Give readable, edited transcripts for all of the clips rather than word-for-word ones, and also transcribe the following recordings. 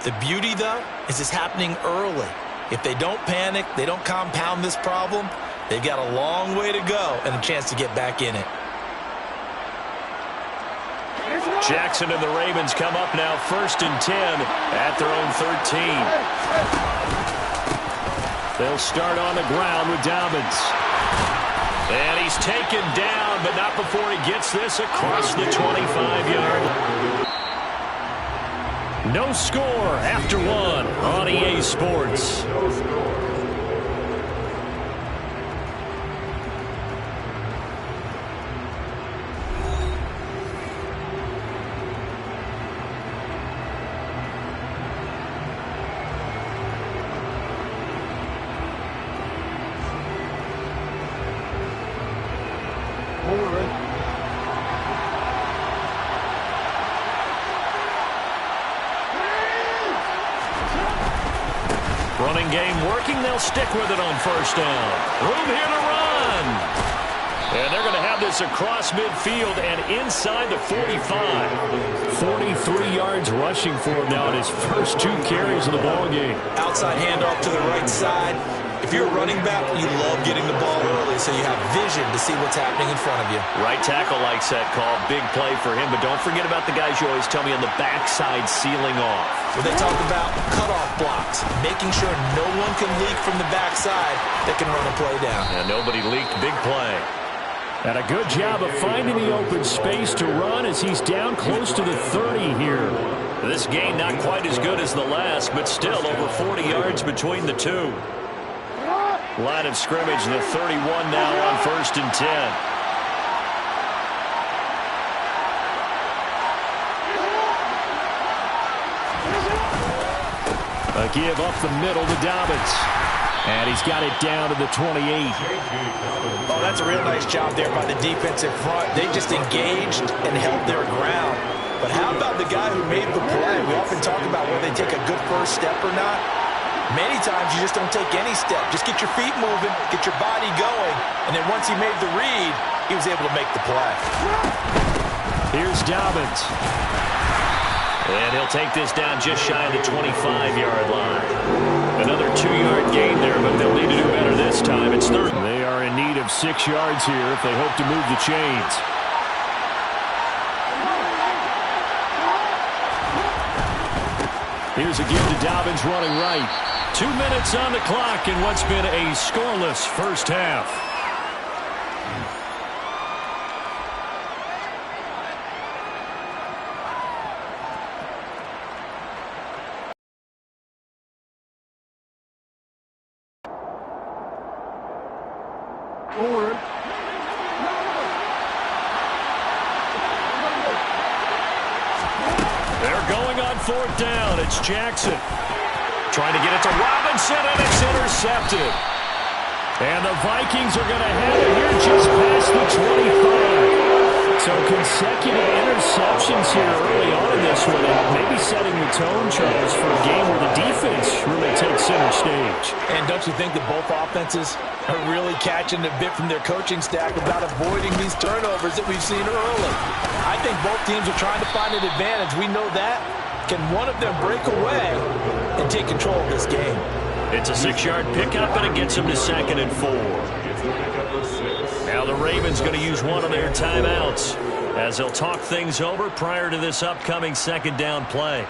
The beauty, though, is it's happening early. If they don't panic, they don't compound this problem, they've got a long way to go and a chance to get back in it. Jackson and the Ravens come up now 1st and 10 at their own 13. They'll start on the ground with Dobbins. And he's taken down, but not before he gets this across the 25-yard. No score after one on EA Sports. Running game working. They'll stick with it on 1st down. Room here to run. And they're going to have this across midfield and inside the 45. 43 yards rushing for him now in his first 2 carries of the ball game. Outside handoff to the right side. If you're a running back, you love getting the ball early so you have vision to see what's happening in front of you. Right tackle likes that call. Big play for him, but don't forget about the guys you always tell me on the backside sealing off. When they talk about cutoff blocks, making sure no one can leak from the backside that can run a play down. And nobody leaked. Big play. And a good job of finding the open space to run as he's down close to the 30 here. This gain not quite as good as the last, but still over 40 yards between the two. Line of scrimmage, the 31 now on 1st and 10. A give up the middle to Dobbins. And he's got it down to the 28. Oh, that's a real nice job there by the defensive front. They just engaged and held their ground. But how about the guy who made the play? We often talk about whether they take a good first step or not. Many times you just don't take any step. Just get your feet moving, get your body going, and then once he made the read, he was able to make the play. Here's Dobbins. And he'll take this down just shy of the 25-yard line. Another 2-yard gain there, but they'll need to do better this time. It's 3rd. They are in need of 6 yards here if they hope to move the chains. Here's a give to Dobbins running right. 2 minutes on the clock in what's been a scoreless first half. They're going on 4th down. It's Jackson. Trying to get it to Robinson, and it's intercepted. And the Vikings are going to have it here just past the 25. So consecutive interceptions here early on in this one, and maybe setting the tone, Charles, for a game where the defense really takes center stage. And don't you think that both offenses are really catching a bit from their coaching staff about avoiding these turnovers that we've seen early? I think both teams are trying to find an advantage. We know that. Can one of them break away and take control of this game? It's a 6-yard pickup, and it gets them to 2nd and 4. Now the Ravens going to use one of their timeouts as they'll talk things over prior to this upcoming 2nd down play.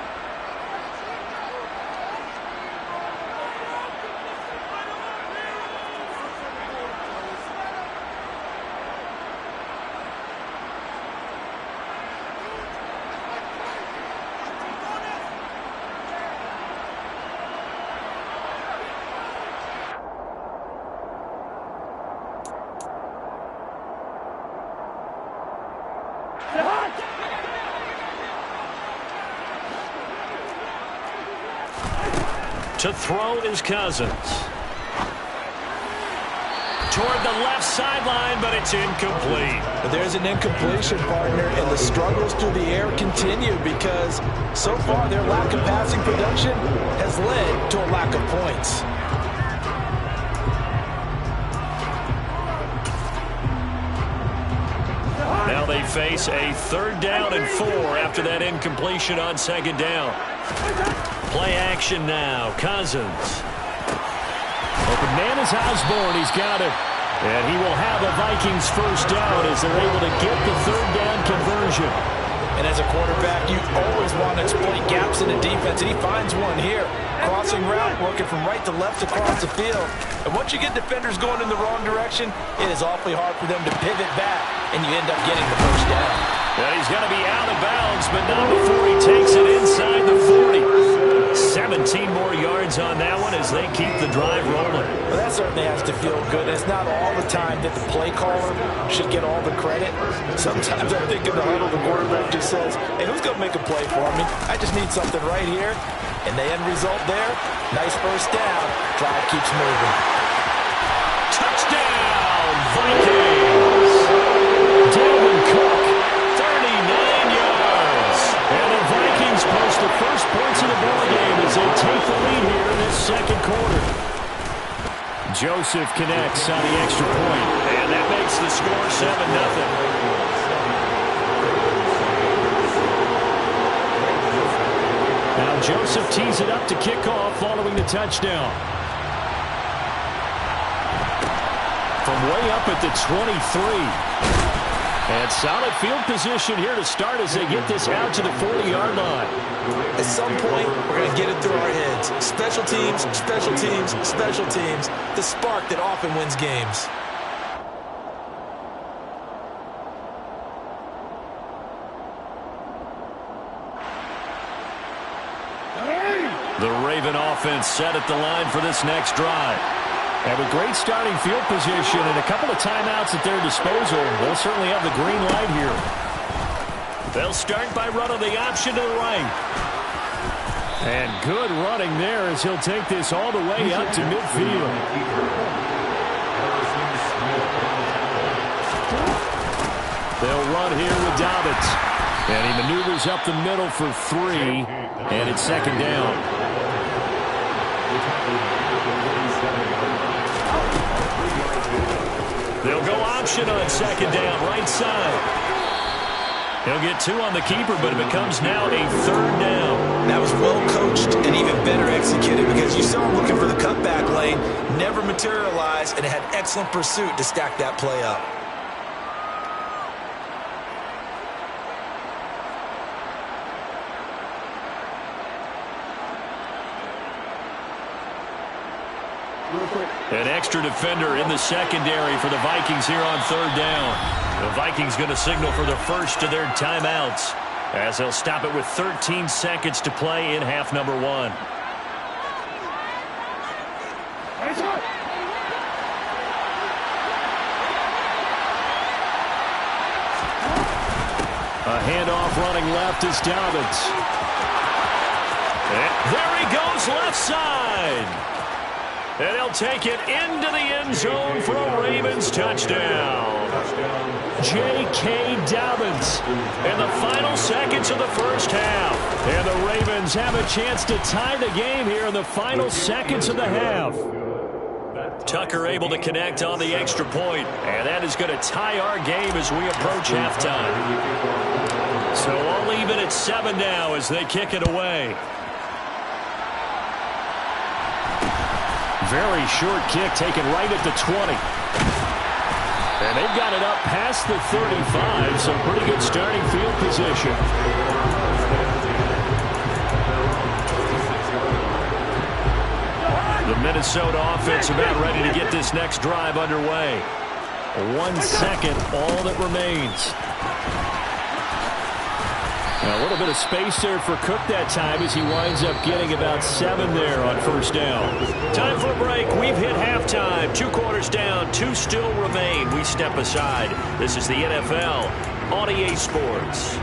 To throw is Cousins. Toward the left sideline, but it's incomplete. But there's an incompletion, partner, and the struggles through the air continue because so far their lack of passing production has led to a lack of points. Now they face a 3rd down and 4 after that incompletion on 2nd down. Play action now. Cousins. Open man is Osborne. He's got it. And he will have a Vikings first down as they're able to get the third down conversion. And as a quarterback, you always want to exploit gaps in the defense, and he finds one here. Crossing route, working from right to left across the field. And once you get defenders going in the wrong direction, it is awfully hard for them to pivot back, and you end up getting the first down. And he's going to be out of bounds, but not before he takes it inside the 40. 17 more yards on that one as they keep the drive rolling. Well, that certainly has to feel good. It's not all the time that the play caller should get all the credit. Sometimes I think in the huddle, the quarterback just says, hey, who's going to make a play for me? I just need something right here. And the end result there, nice first down. Drive keeps moving. Touchdown, Vikings! Dalvin Cook. 39 yards. And the Vikings post the first points of the ballgame as they take the lead here in this second quarter. Joseph connects on the extra point. And that makes the score 7-0. Now Joseph tees it up to kick off following the touchdown. From way up at the 23. And solid field position here to start as they get this out to the 40-yard line. At some point, we're going to get it through our heads. Special teams, special teams, special teams. The spark that often wins games. The Raven offense set at the line for this next drive. And with great starting field position and a couple of timeouts at their disposal, they'll certainly have the green light here. They'll start by running the option to the right. And good running there as he'll take this all the way up to midfield. They'll run here with Dobbins. And he maneuvers up the middle for 3. And it's second down. They'll go option on second down, right side. He'll get 2 on the keeper, but it becomes now a third down. That was well coached and even better executed because you saw him looking for the cutback lane, never materialized, and had excellent pursuit to stack that play up. An extra defender in the secondary for the Vikings here on third down. The Vikings going to signal for the first of their timeouts as they'll stop it with 13 seconds to play in half number 1. A handoff running left is Dobbins. There he goes left side. And he'll take it into the end zone for a Ravens touchdown. J.K. Dobbins In the final seconds of the first half. And the Ravens have a chance to tie the game here in the final seconds of the half. Tucker able to connect on the extra point. And that is going to tie our game as we approach halftime. So all even at 7 now as they kick it away. Very short kick taken right at the 20. And they've got it up past the 35, so pretty good starting field position. The Minnesota offense about ready to get this next drive underway. 1 second, all that remains. Now, a little bit of space there for Cook that time as he winds up getting about 7 there on first down. Time for a break. We've hit halftime. 2 quarters down. 2 still remain. We step aside. This is the NFL on EA Sports.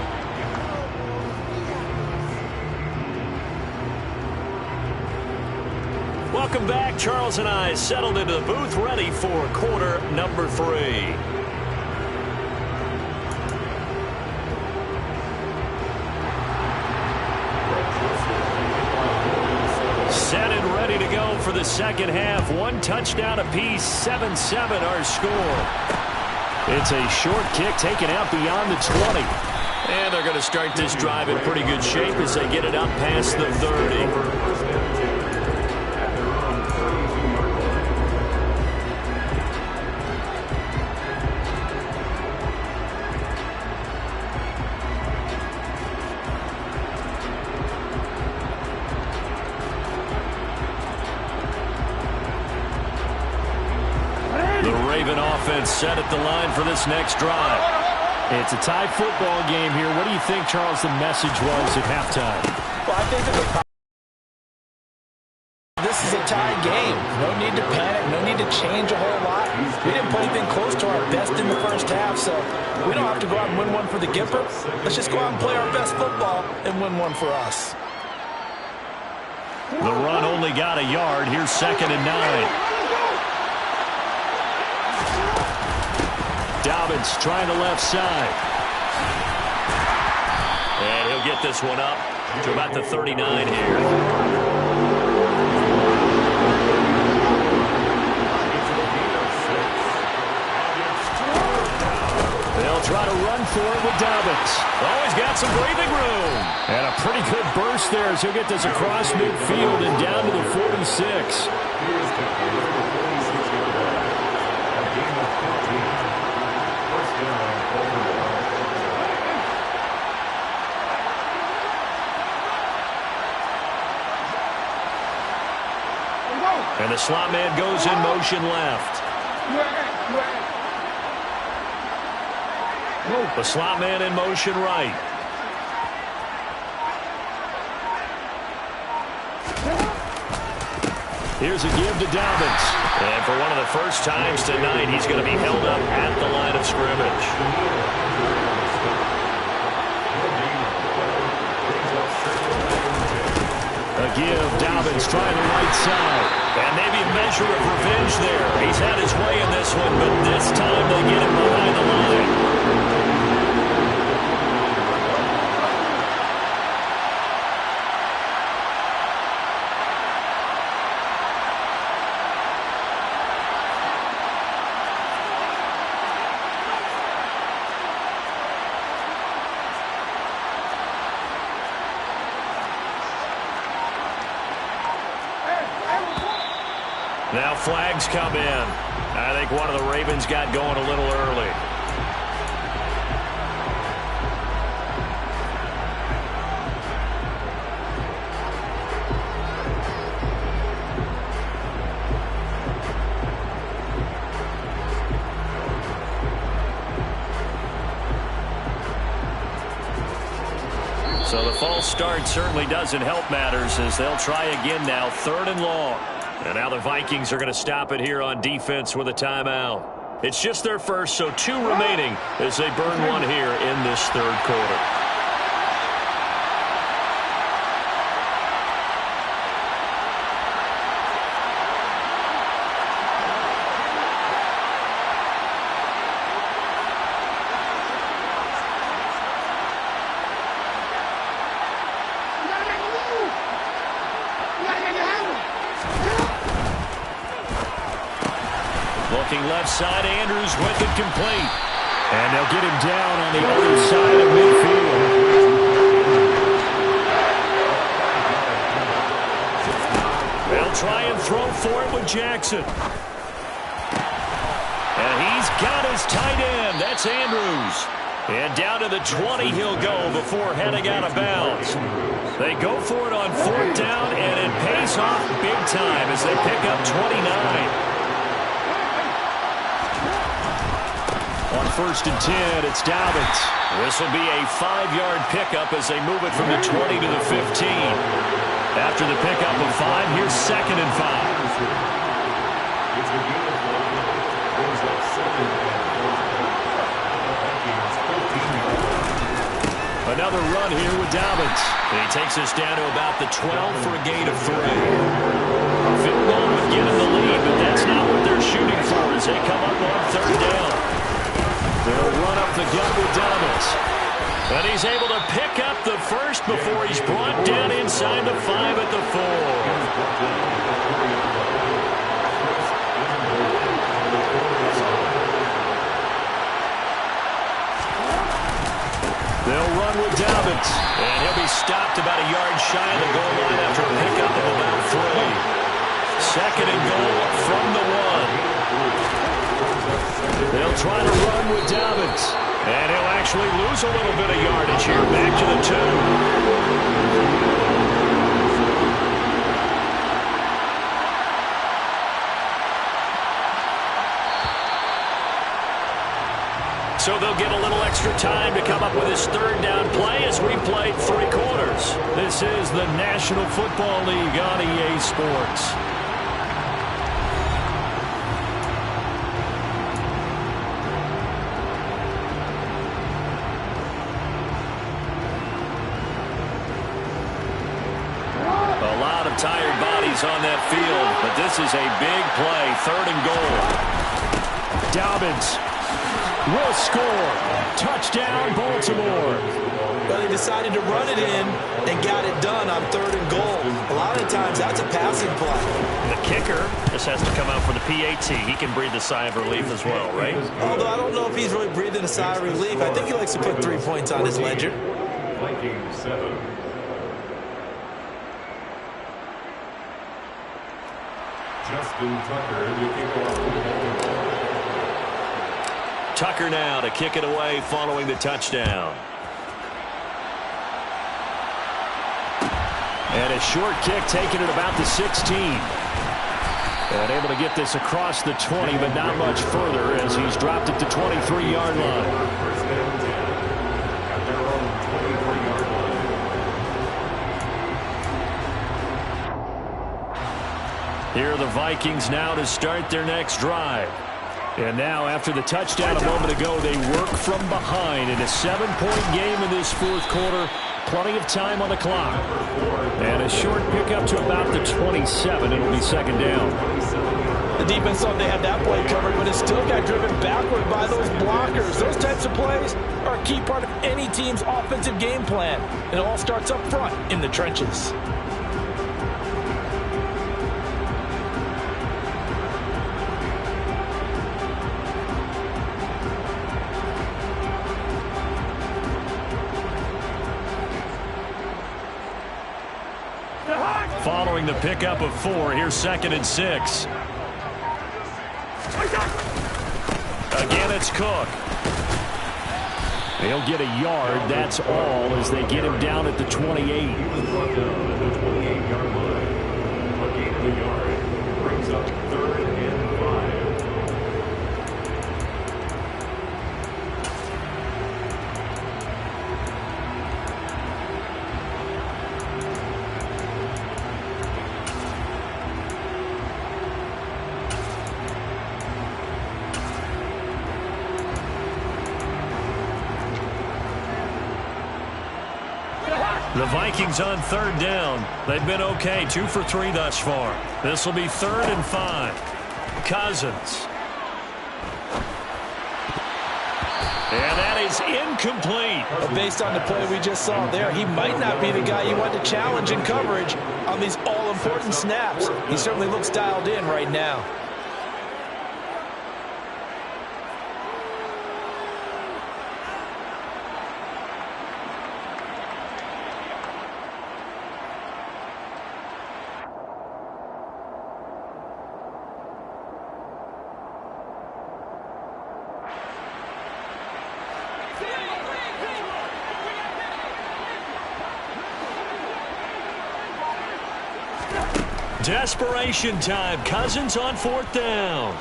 Welcome back. Charles and I settled into the booth ready for quarter number 3. Set and ready to go for the second half. 1 touchdown apiece, 7-7 our score. It's a short kick taken out beyond the 20. And they're going to start this drive in pretty good shape as they get it up past the 30. Raven offense set at the line for this next drive. It's a tie football game here. What do you think, Charles, the message was at halftime? Well, I think that this is a tie game. No need to panic. No need to change a whole lot. We didn't play anything close to our best in the first half, so we don't have to go out and win one for the Gipper. Let's just go out and play our best football and win one for us. The run only got a yard. Here's 2nd and 9. Dobbins trying the left side. And he'll get this one up to about the 39 here. They'll try to run for it with Dobbins. Oh, he's got some breathing room. And a pretty good burst there as he'll get this across midfield and down to the 46. And the slot man goes in motion left. The slot man in motion right. Here's a give to Dobbins. And for one of the first times tonight, he's going to be held up at the line of scrimmage. A give, Dobbins trying the right side. And maybe a measure of revenge there. He's had his way in this one, but this time they get him behind the line. Now flags come in. I think one of the Ravens got going a little early. So the false start certainly doesn't help matters as they'll try again now, 3rd and long. And now the Vikings are going to stop it here on defense with a timeout. It's just their first, so 2 remaining as they burn one here in this 3rd quarter. Looking left side, Andrews with it complete. And they'll get him down on the other side of midfield. They'll try and throw for it with Jackson. And he's got his tight end. That's Andrews. And down to the 20 he'll go before heading out of bounds. They go for it on 4th down, and it pays off big time as they pick up 29. On 1st and 10, it's Dobbins. This will be a 5-yard pickup as they move it from the 20 to the 15. After the pickup of 5, here's 2nd and 5. Another run here with Dobbins. And he takes us down to about the 12 for a gain of 3. A field goal would get him the lead, but that's not what they're shooting for as they come up on 3rd down. They'll run up the gut with Dobbins. And he's able to pick up the first before he's brought down inside the 5 at the 4. They'll run with Dobbins. And he'll be stopped about a yard shy of the goal line after a pickup of about 3. 2nd and goal from the 1. They'll try to run with Dobbins. And he'll actually lose a little bit of yardage here. Back to the 2. So they'll get a little extra time to come up with his third down play as we played 3 quarters. This is the National Football League on EA Sports. A lot of tired bodies on that field, but this is a big play, 3rd and goal. Dobbins will score. Touchdown, Baltimore. Well, they decided to run it in and got it done on 3rd and goal. A lot of times, that's a passing play. The kicker just has to come out for the PAT. He can breathe a sigh of relief as well, right? Although I don't know if he's really breathing a sigh of relief. I think he likes to put 3 points on his ledger. Vikings 7. Justin Tucker, the kickoff. Tucker now to kick it away following the touchdown. And a short kick taken at about the 16. And able to get this across the 20, but not much further as he's dropped it to 23-yard line. First down 10 at their own 23-yard line. Here are the Vikings now to start their next drive. And now, after the touchdown a moment ago, they work from behind in a 7-point game in this 4th quarter. Plenty of time on the clock. And a short pickup to about the 27. It'll be 2nd down. The defense thought they had that play covered, but it still got driven backward by those blockers. Those types of plays are a key part of any team's offensive game plan. And it all starts up front in the trenches. Following the pickup of 4, here's 2nd and 6. Again, it's Cook. They'll get a yard, that's all, as they get him down at the 28. He was brought down at the 28-yard line. A gain of a yard brings up 3rd and 5. The Vikings on 3rd down. They've been okay, 2 for 3 thus far. This will be 3rd and 5. Cousins. And that is incomplete. But based on the play we just saw there, he might not be the guy you want to challenge in coverage on these all-important snaps. He certainly looks dialed in right now. Desperation time. Cousins on 4th down.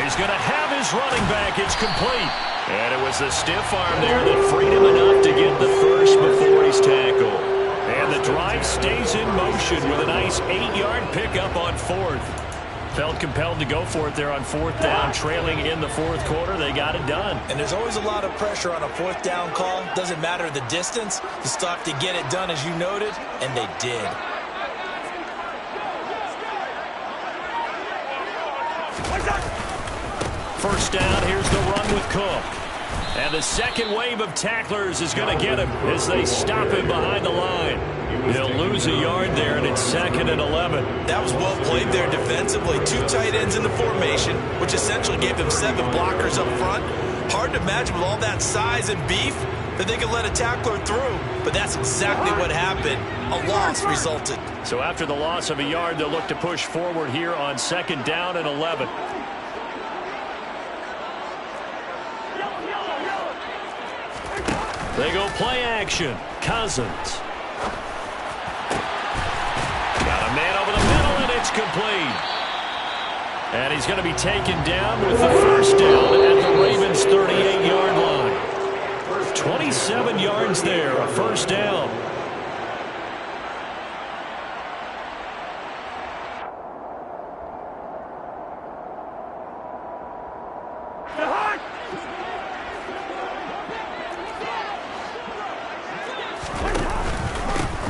He's going to have his running back. It's complete. And it was the stiff arm there that freed him enough to get the first before he's tackled. And the drive stays in motion with a nice 8-yard pickup on 4th. Felt compelled to go for it there on 4th down, trailing in the 4th quarter. They got it done. And there's always a lot of pressure on a 4th down call. Doesn't matter the distance. You still have to get it done, as you noted, and they did. First down, here's the run with Cook. And the second wave of tacklers is going to get him as they stop him behind the line. He'll lose a yard there, and it's 2nd and 11. That was well played there defensively. 2 tight ends in the formation, which essentially gave them 7 blockers up front. Hard to imagine with all that size and beef that they could let a tackler through. But that's exactly what happened. A loss resulted. So after the loss of a yard, they'll look to push forward here on 2nd down and 11. They go play action. Cousins. Got a man over the middle, and it's complete. And he's going to be taken down with the first down at the Ravens' 38-yard line. 27 yards there, a first down.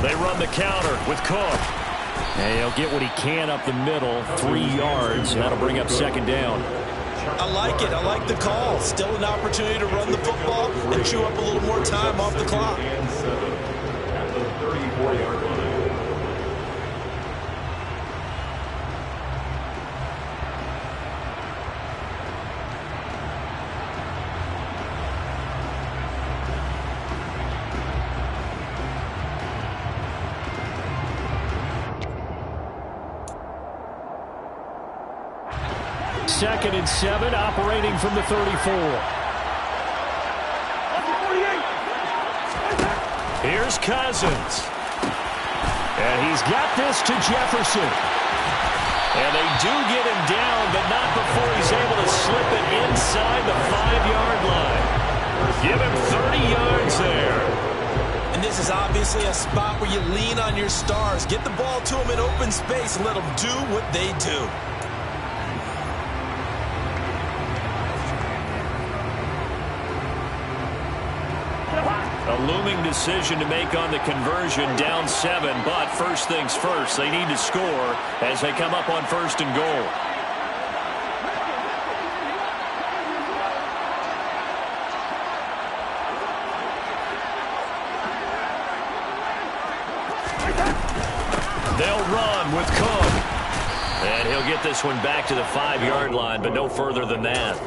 They run the counter with Cook. And he'll get what he can up the middle, 3 yards. That'll bring up second down. I like it. I like the call. Still an opportunity to run the football and chew up a little more time off the clock. And 7 at the 34-yard line. Second and 7, operating from the 34. Here's Cousins. And he's got this to Jefferson. And they do get him down, but not before he's able to slip it inside the 5-yard line. Give him 30 yards there. And this is obviously a spot where you lean on your stars. Get the ball to them in open space and let them do what they do. A looming decision to make on the conversion, down 7, but first things first, they need to score as they come up on first and goal. They'll run with Cook. And he'll get this one back to the 5-yard line, but no further than that.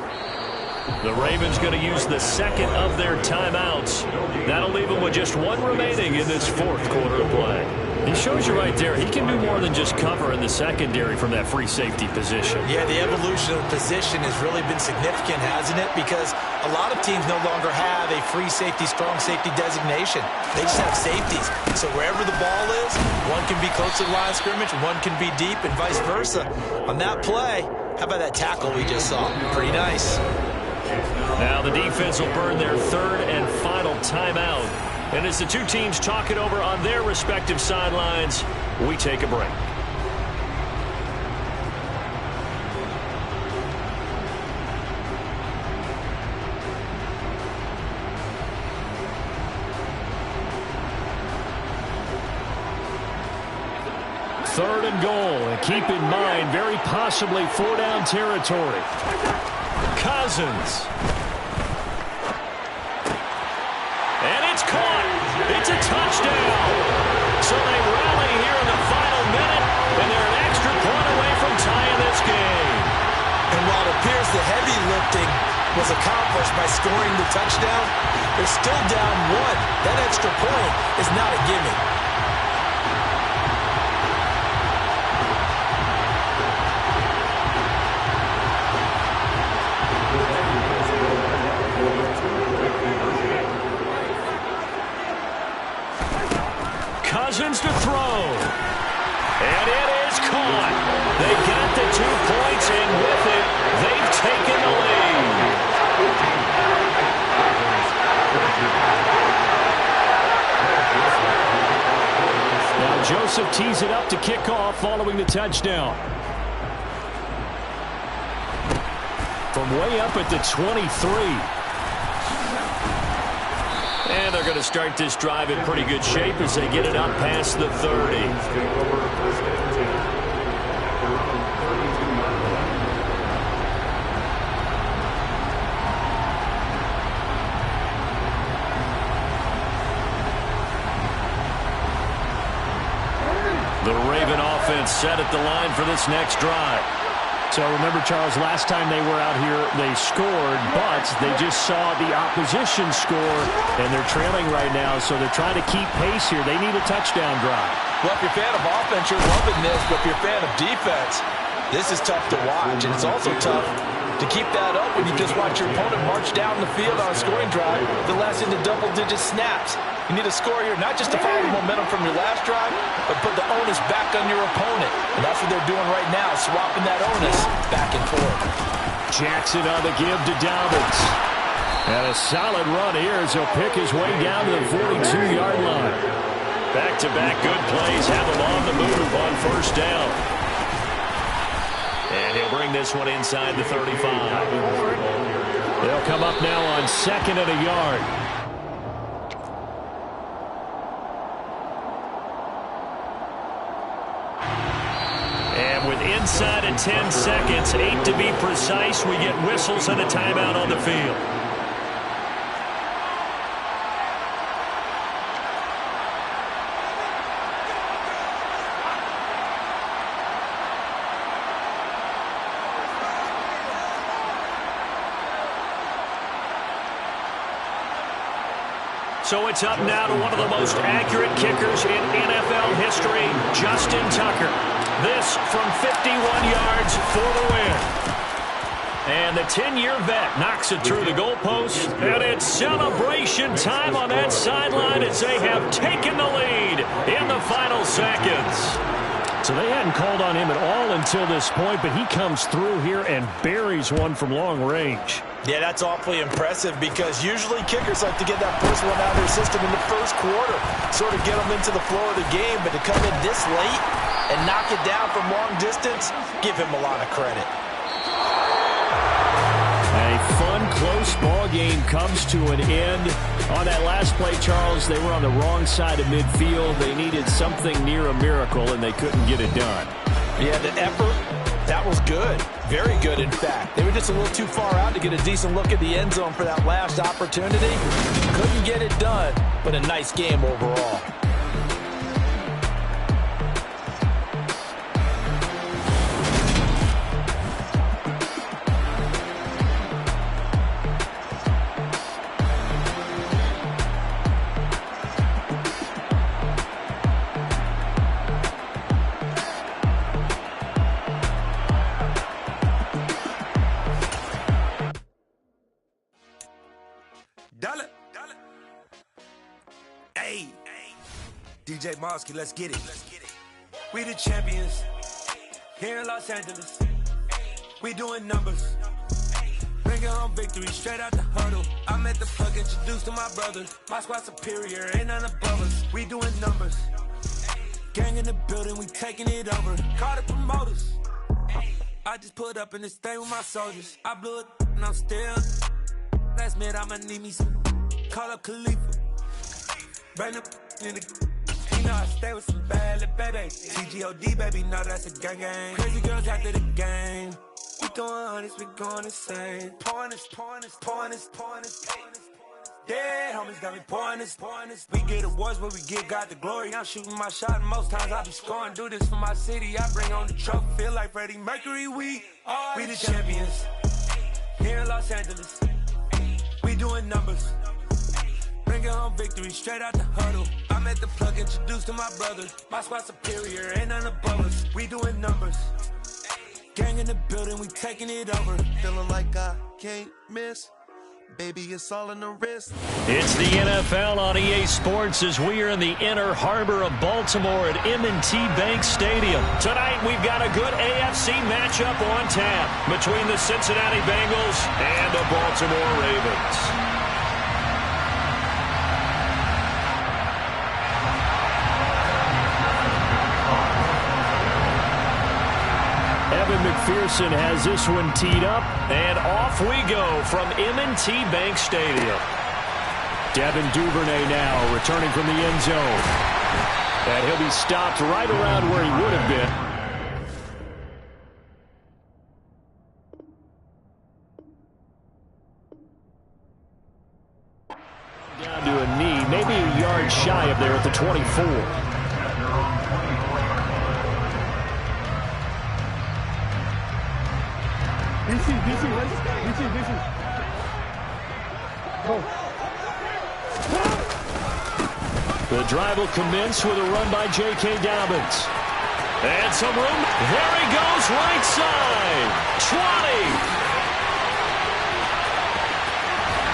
The Ravens going to use the second of their timeouts. That'll leave them with just one remaining in this fourth quarter of play. He shows you right there, he can do more than just cover in the secondary from that free safety position. Yeah, the evolution of the position has really been significant, hasn't it? Because a lot of teams no longer have a free safety, strong safety designation. They just have safeties. So wherever the ball is, one can be close to the line of scrimmage, one can be deep, and vice versa. On that play, how about that tackle we just saw? Pretty nice. Now the defense will burn their third and final timeout. And as the two teams talk it over on their respective sidelines, we take a break. Third and goal, and keep in mind, very possibly 4-down territory. Cousins. And it's caught. It's a touchdown. So they rally here in the final minute, and they're an extra point away from tying this game. And while it appears the heavy lifting was accomplished by scoring the touchdown, they're still down 1. That extra point is not a gimme. Cousins to throw. And it is caught. They got the 2 points, and with it, they've taken the lead. Now Joseph tees it up to kick off following the touchdown. From way up at the 23. And they're going to start this drive in pretty good shape as they get it up past the 30. The Raven offense set at the line for this next drive. So remember, Charles, last time they were out here, they scored, but they just saw the opposition score, and they're trailing right now, so they're trying to keep pace here. They need a touchdown drive. Well, if you're a fan of offense, you're loving this, but if you're a fan of defense, this is tough to watch, and it's also tough To keep that up when you just watch your opponent march down the field on a scoring drive that lasts into double-digit snaps. You need a score here, not just to follow the momentum from your last drive, but put the onus back on your opponent. And that's what they're doing right now, swapping that onus back and forth. Jackson on the give to Dobbins. And a solid run here as he'll pick his way down to the 42-yard line. Back-to-back good plays have him on the move on first down. And he'll bring this one inside the 35. They'll come up now on 2nd and a yard. And with inside of 10 seconds, 8 to be precise, we get whistles and a timeout on the field. So it's up now to one of the most accurate kickers in NFL history, Justin Tucker. This from 51 yards for the win. And the 10-year vet knocks it through the goalpost. And it's celebration time on that sideline as they have taken the lead in the final seconds. So they hadn't called on him at all until this point, but he comes through here and buries one from long range. Yeah, that's awfully impressive because usually kickers like to get that first one out of their system in the first quarter, sort of get them into the flow of the game, but to come in this late and knock it down from long distance, give him a lot of credit. A fun, close ball game comes to an end. On that last play, Charles, they were on the wrong side of midfield. They needed something near a miracle, and they couldn't get it done. Yeah, the effort, that was good. Very good, in fact. They were just a little too far out to get a decent look at the end zone for that last opportunity. Couldn't get it done, but a nice game overall. DJ Mosky, let's get it. We the champions here in Los Angeles. We doing numbers. Bringing home victory straight out the huddle. I'm at the plug, introduced to my brothers. My squad superior, ain't none above us. We doing numbers. Gang in the building, we taking it over. Call the promoters. I just put up in this thing with my soldiers. I blew it and I'm still. Last minute I'ma need me some. Call up Khalifa. Bring up in the. You know I stay with some bad little baby. TGOD, baby, know that's a gang gang. Crazy girls after the game. We going honest, we going insane. Pouring this. Dead homies got me pouring this. We get awards, but we give God the glory. I'm shooting my shot, and most times I be scoring. Do this for my city, I bring on the trophy. Feel like Freddie Mercury, we the champions. Here in Los Angeles, we doing numbers. Bringing home victory straight out the huddle. I'm at the plug, introduced to my brothers. My squad superior, ain't none above us. We doing numbers. Gang in the building, we taking it over. Feeling like I can't miss. Baby, it's all in the wrist. It's the NFL on EA Sports as we are in the inner harbor of Baltimore at M&T Bank Stadium. Tonight, we've got a good AFC matchup on tap between the Cincinnati Bengals and the Baltimore Ravens. Evan McPherson has this one teed up, and off we go from M&T Bank Stadium. Devin Duvernay now returning from the end zone. And he'll be stopped right around where he would have been. Down to a knee, maybe a yard shy of there at the 24. The drive will commence with a run by J.K. Dobbins. And some room. There he goes, right side. 20.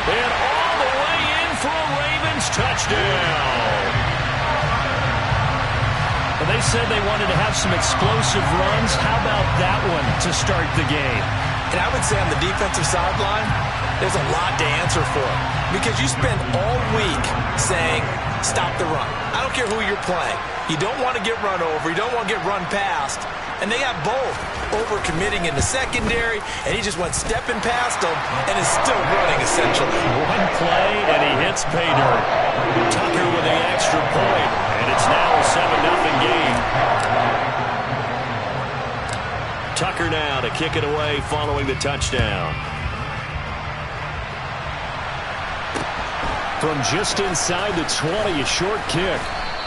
And all the way in for a Ravens touchdown. Well, they said they wanted to have some explosive runs. How about that one to start the game? And I would say on the defensive sideline, there's a lot to answer for. Because you spend all week saying, stop the run. I don't care who you're playing. You don't want to get run over. You don't want to get run past. And they have both. Over-committing in the secondary, and he just went stepping past them and is still running, essentially. One play, and he hits pay dirt. Tucker with the extra point, and it's now a 7-0 game. Tucker now to kick it away following the touchdown. From just inside the 20, a short kick.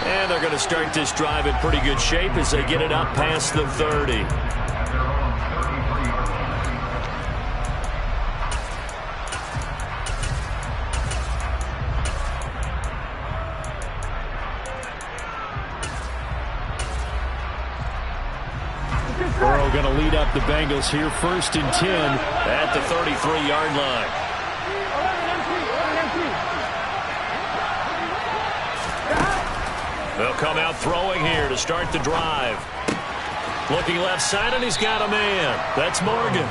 And they're going to start this drive in pretty good shape as they get it up past the 30. Burrow going to lead up the Bengals here, 1st and 10 at the 33-yard line. They'll come out throwing here to start the drive. Looking left side, and he's got a man. That's Morgan.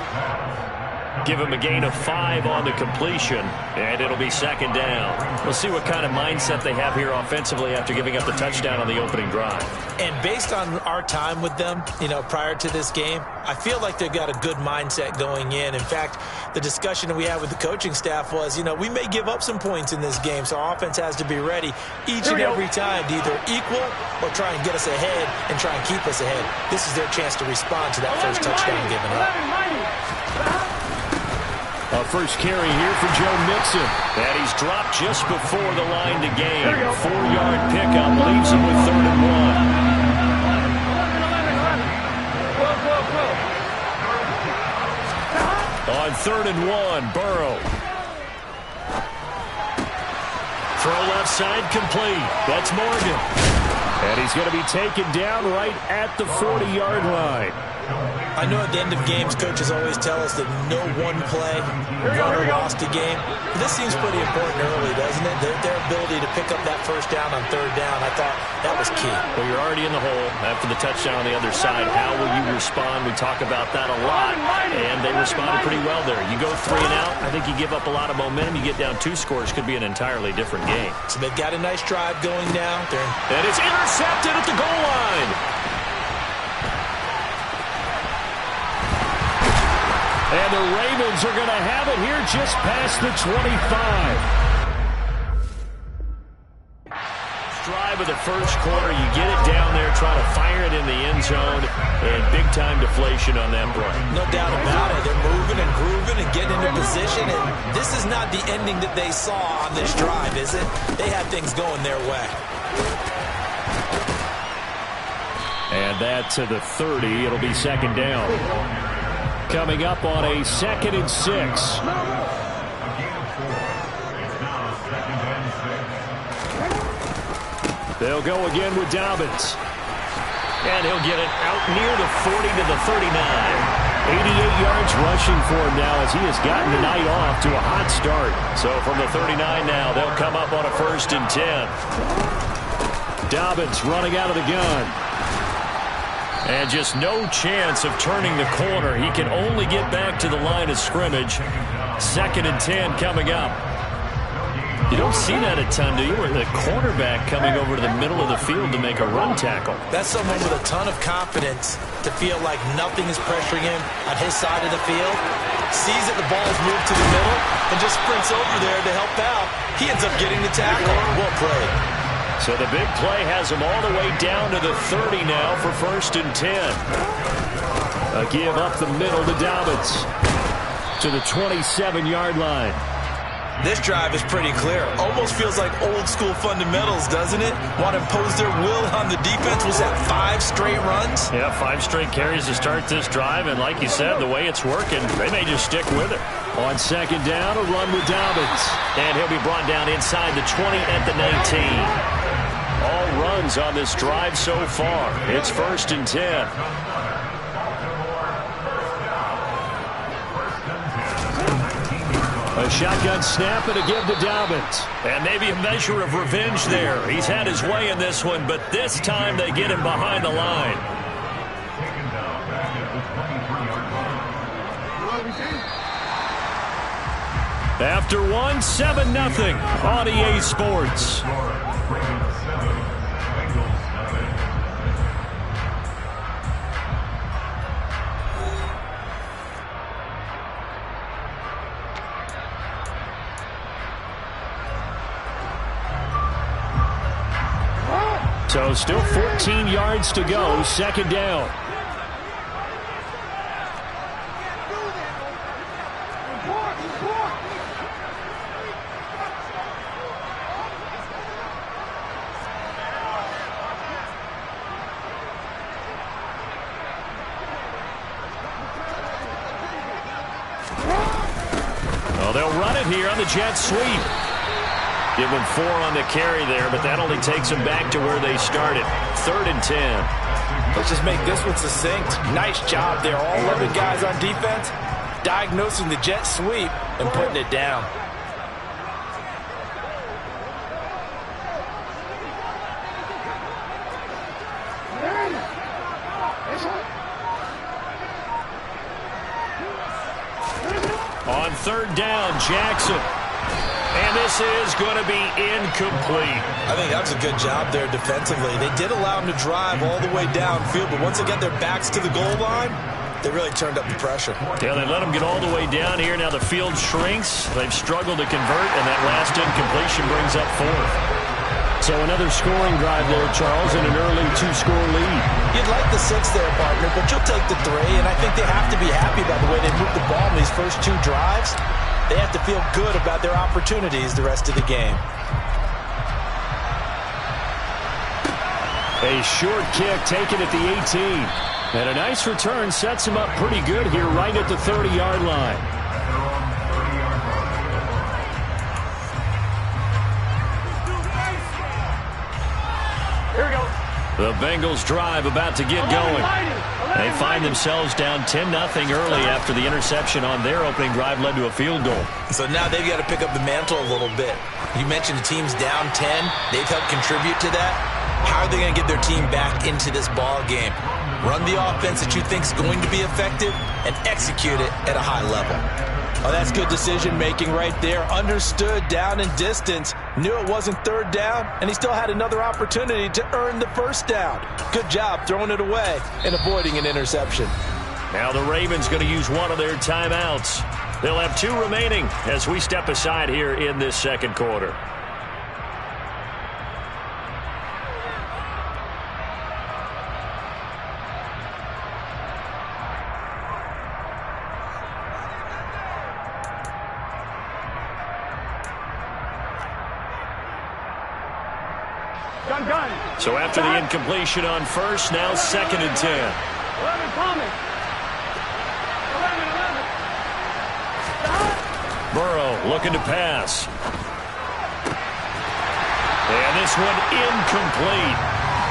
Give him a gain of 5 on the completion, and it'll be 2nd down. We'll see what kind of mindset they have here offensively after giving up the touchdown on the opening drive. And based on our time with them, prior to this game, I feel like they've got a good mindset going in. In fact, the discussion that we had with the coaching staff was, we may give up some points in this game, so our offense has to be ready each and every time to either equal or try and get us ahead and try and keep us ahead. This is their chance to respond to that first touchdown given up. A first carry here for Joe Mixon. And he's dropped just before the line to gain. 4-yard pickup leaves him with 3rd and 1. On 3rd and 1, Burrow. Throw left side complete. That's Morgan. And he's going to be taken down right at the 40-yard line. I know at the end of games, coaches always tell us that no one play won or lost a game. But this seems pretty important early, doesn't it? Their ability to pick up that first down on 3rd down, I thought that was key. Well, you're already in the hole after the touchdown on the other side. How will you respond? We talk about that a lot, and they responded pretty well there. You go 3 and out, I think you give up a lot of momentum. You get down 2 scores, could be an entirely different game. So they've got a nice drive going now. And it's intercepted at the goal line. And the Ravens are going to have it here just past the 25. Drive of the first quarter, you get it down there, try to fire it in the end zone, and big-time deflation on that play. No doubt about it. They're moving and grooving and getting into position, and this is not the ending that they saw on this drive, is it? They had things going their way. And that to the 30. It'll be 2nd down. Coming up on a 2nd and 6. They'll go again with Dobbins. And he'll get it out near the 40 to the 39. 88 yards rushing for him now as he has gotten the night off to a hot start. So from the 39 now, they'll come up on a 1st and 10. Dobbins running out of the gun. And just no chance of turning the corner. He can only get back to the line of scrimmage. 2nd and 10 coming up. You don't see that a ton, do you? Where the cornerback coming over to the middle of the field to make a run tackle. That's someone with a ton of confidence to feel like nothing is pressuring him on his side of the field. Sees that the ball's moved to the middle and just sprints over there to help out. He ends up getting the tackle. Well played. So the big play has him all the way down to the 30 now for 1st and 10. A give up the middle to Dobbins to the 27-yard line. This drive is pretty clear. Almost feels like old school fundamentals, doesn't it? Want to impose their will on the defense. Was that 5 straight runs? Yeah, 5 straight carries to start this drive. And like you said, the way it's working, they may just stick with it. On 2nd down, a run with Dobbins. And he'll be brought down inside the 20 at the 19. All runs on this drive so far. It's 1st and 10. A shotgun snap and a give to Dobbins. And maybe a measure of revenge there. He's had his way in this one, but this time they get him behind the line. Taken down back at the 23-yard line. After one, 7-0 on EA Sports. Ravens 7, Bengals 7. So still 14 yards to go, second down. Well, they'll run it here on the jet sweep. Give them 4 on the carry there, but that only takes them back to where they started. 3rd and 10. Let's just make this one succinct. Nice job there. All 11 guys on defense diagnosing the jet sweep and putting it down. On 3rd down, Jackson. And this is going to be incomplete. I think that was a good job there defensively. They did allow them to drive all the way downfield, but once they got their backs to the goal line, they really turned up the pressure. Yeah, they let them get all the way down here. Now the field shrinks. They've struggled to convert, and that last incompletion brings up 4th. So another scoring drive there, Charles, and an early 2-score lead. You'd like the 6 there, partner, but you'll take the 3, and I think they have to be happy by the way they moved the ball in these first 2 drives. They have to feel good about their opportunities the rest of the game. A short kick taken at the 18. And a nice return sets him up pretty good here right at the 30-yard line. Here we go. The Bengals drive about to get going. They find themselves down 10-0 early after the interception on their opening drive led to a field goal. So now they've got to pick up the mantle a little bit. You mentioned the team's down 10. They've helped contribute to that. How are they going to get their team back into this ball game? Run the offense that you think is going to be effective and execute it at a high level. Oh, that's good decision-making right there. Understood down and distance. Knew it wasn't 3rd down, and he still had another opportunity to earn the 1st down. Good job throwing it away and avoiding an interception. Now the Ravens going to use one of their timeouts. They'll have 2 remaining as we step aside here in this second quarter. So after the incompletion on 1st, now 2nd and 10. Burrow looking to pass. And this one incomplete.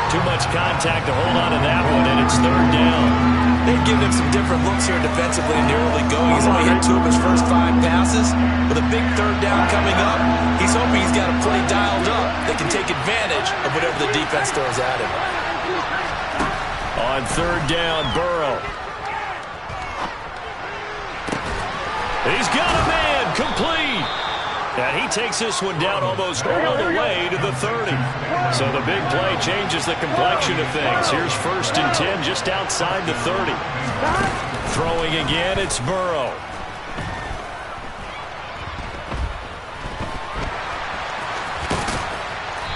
Too much contact to hold on to that one, and it's 3rd down. They've given him some different looks here defensively in the early going. He's only hit 2 of his first 5 passes. With a big 3rd down coming up, he's hoping he's got a play dialed up that can take advantage of whatever the defense throws at him. On 3rd down, Burrow. He's got a man, complete. And he takes this one down almost all the way to the 30. So the big play changes the complexion of things. Here's 1st and 10 just outside the 30. Throwing again, it's Burrow.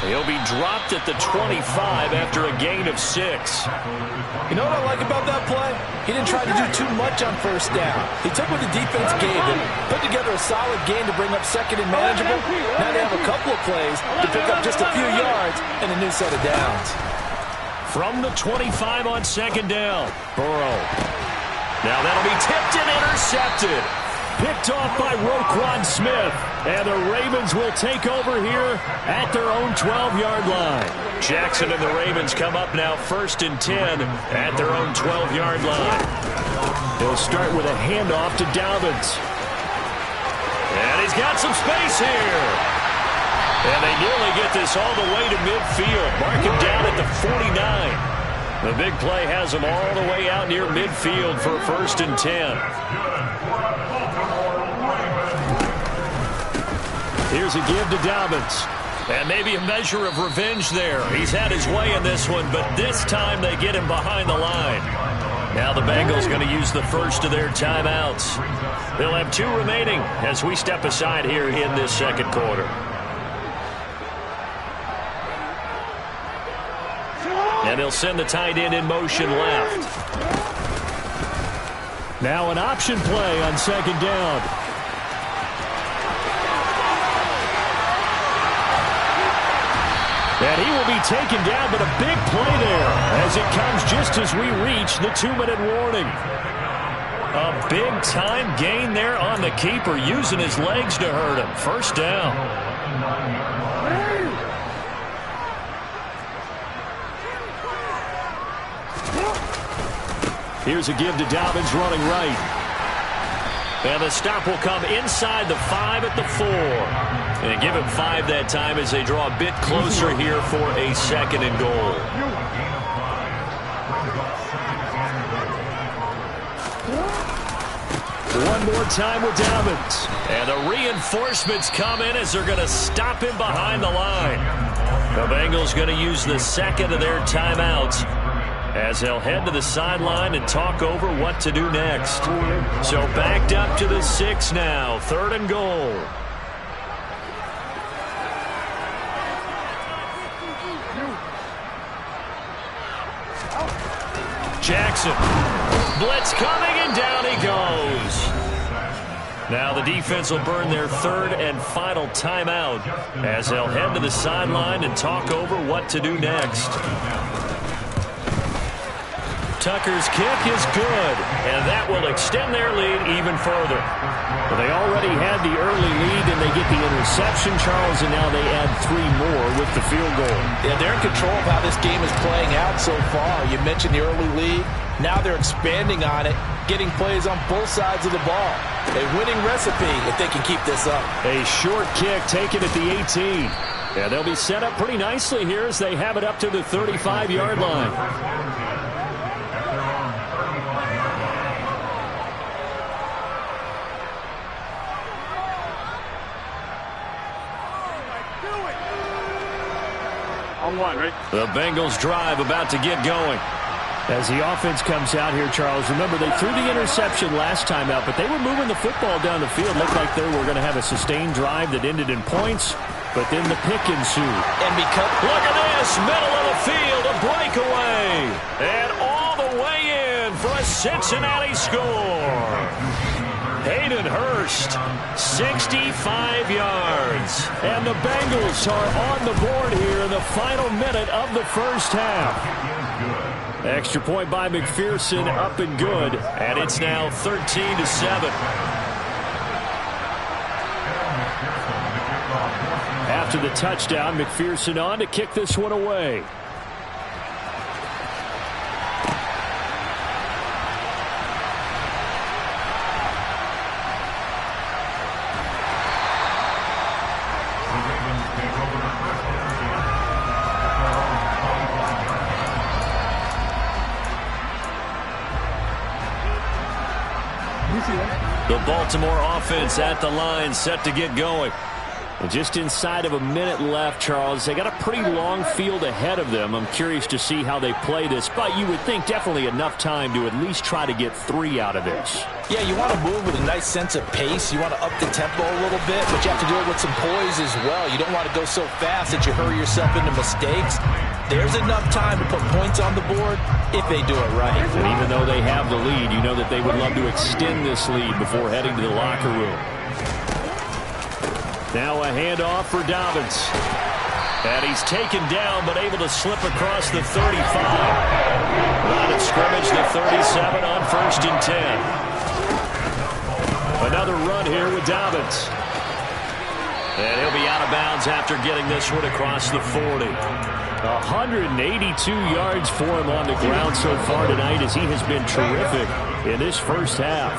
He'll be dropped at the 25 after a gain of 6. You know what I like about that play? He didn't try to do too much on 1st down. He took what the defense gave him, put together a solid game to bring up 2nd and manageable. Now they have a couple of plays to pick up just a few yards and a new set of downs. From the 25 on 2nd down, Burrow. Now that'll be tipped and intercepted. Picked off by Roquan Smith. And the Ravens will take over here at their own 12-yard line. Jackson and the Ravens come up now 1st and 10 at their own 12-yard line. They'll start with a handoff to Dobbins. And he's got some space here. And they nearly get this all the way to midfield. Mark him down at the 49. The big play has him all the way out near midfield for 1st and 10. Here's a give to Dobbins. And maybe a measure of revenge there. He's had his way in this one, but this time they get him behind the line. Now the Bengals going to use the first of their timeouts. They'll have 2 remaining as we step aside here in this second quarter. And they'll send the tight end in motion left. Now an option play on 2nd down. And he will be taken down, but a big play there as it comes just as we reach the 2-minute warning. A big-time gain there on the keeper, using his legs to hurt him. 1st down. Here's a give to Dobbins running right. And the stop will come inside the 5 at the 4. And give him 5 that time as they draw a bit closer here for a 2nd and goal. One more time with Dobbins. And the reinforcements come in as they're going to stop him behind the line. The Bengals going to use the 2nd of their timeouts as they'll head to the sideline and talk over what to do next. So backed up to the 6 now. 3rd and goal. Jackson. Blitz coming, and down he goes. Now the defense will burn their 3rd and final timeout as they'll head to the sideline and talk over what to do next. Tucker's kick is good, and that will extend their lead even further. Well, they already had the early lead, and they get the interception, Charles, and now they add 3 more with the field goal. Yeah, they're in control of how this game is playing out so far. You mentioned the early lead. Now they're expanding on it, getting plays on both sides of the ball. A winning recipe if they can keep this up. A short kick taken at the 18. Yeah, they'll be set up pretty nicely here as they have it up to the 35-yard line. The Bengals drive about to get going. As the offense comes out here, Charles, remember they threw the interception last time out, but they were moving the football down the field. Looked like they were going to have a sustained drive that ended in points, but then the pick ensued. And because, look at this, middle of the field, a breakaway. And all the way in for a Cincinnati score. Hayden Hurst, 65 yards. And the Bengals are on the board here in the final minute of the first half. Extra point by McPherson, up and good. And it's now 13-7. After the touchdown, McPherson on to kick this one away. The Baltimore offense at the line, set to get going. And just inside of a minute left, Charles. They got a pretty long field ahead of them. I'm curious to see how they play this, but you would think definitely enough time to at least try to get 3 out of this. Yeah, you want to move with a nice sense of pace. You want to up the tempo a little bit, but you have to do it with some poise as well. You don't want to go so fast that you hurry yourself into mistakes. There's enough time to put points on the board if they do it right. And even though they have the lead, you know that they would love to extend this lead before heading to the locker room. Now a handoff for Dobbins. And he's taken down, but able to slip across the 35. Line of scrimmage, the 37 on 1st and 10. Another run here with Dobbins. And he'll be out of bounds after getting this one across the 40. 182 yards for him on the ground so far tonight as he has been terrific in this first half.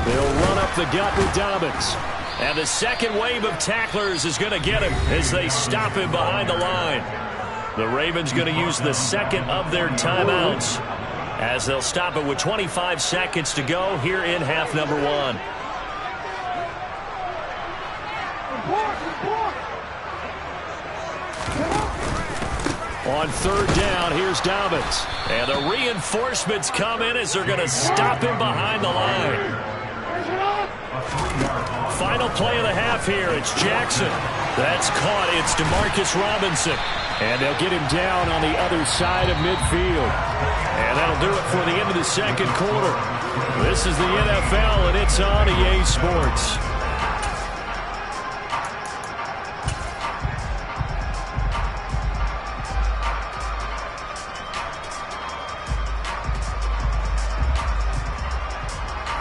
They'll run up the gut with Dobbins. And the second wave of tacklers is going to get him as they stop him behind the line. The Ravens going to use the second of their timeouts as they'll stop it with 25 seconds to go here in half number one. On third down, here's Dobbins. And the reinforcements come in as they're going to stop him behind the line. Final play of the half here. It's Jackson. That's caught. It's Demarcus Robinson. And they'll get him down on the other side of midfield. And that'll do it for the end of the second quarter. This is the NFL, and it's on EA Sports.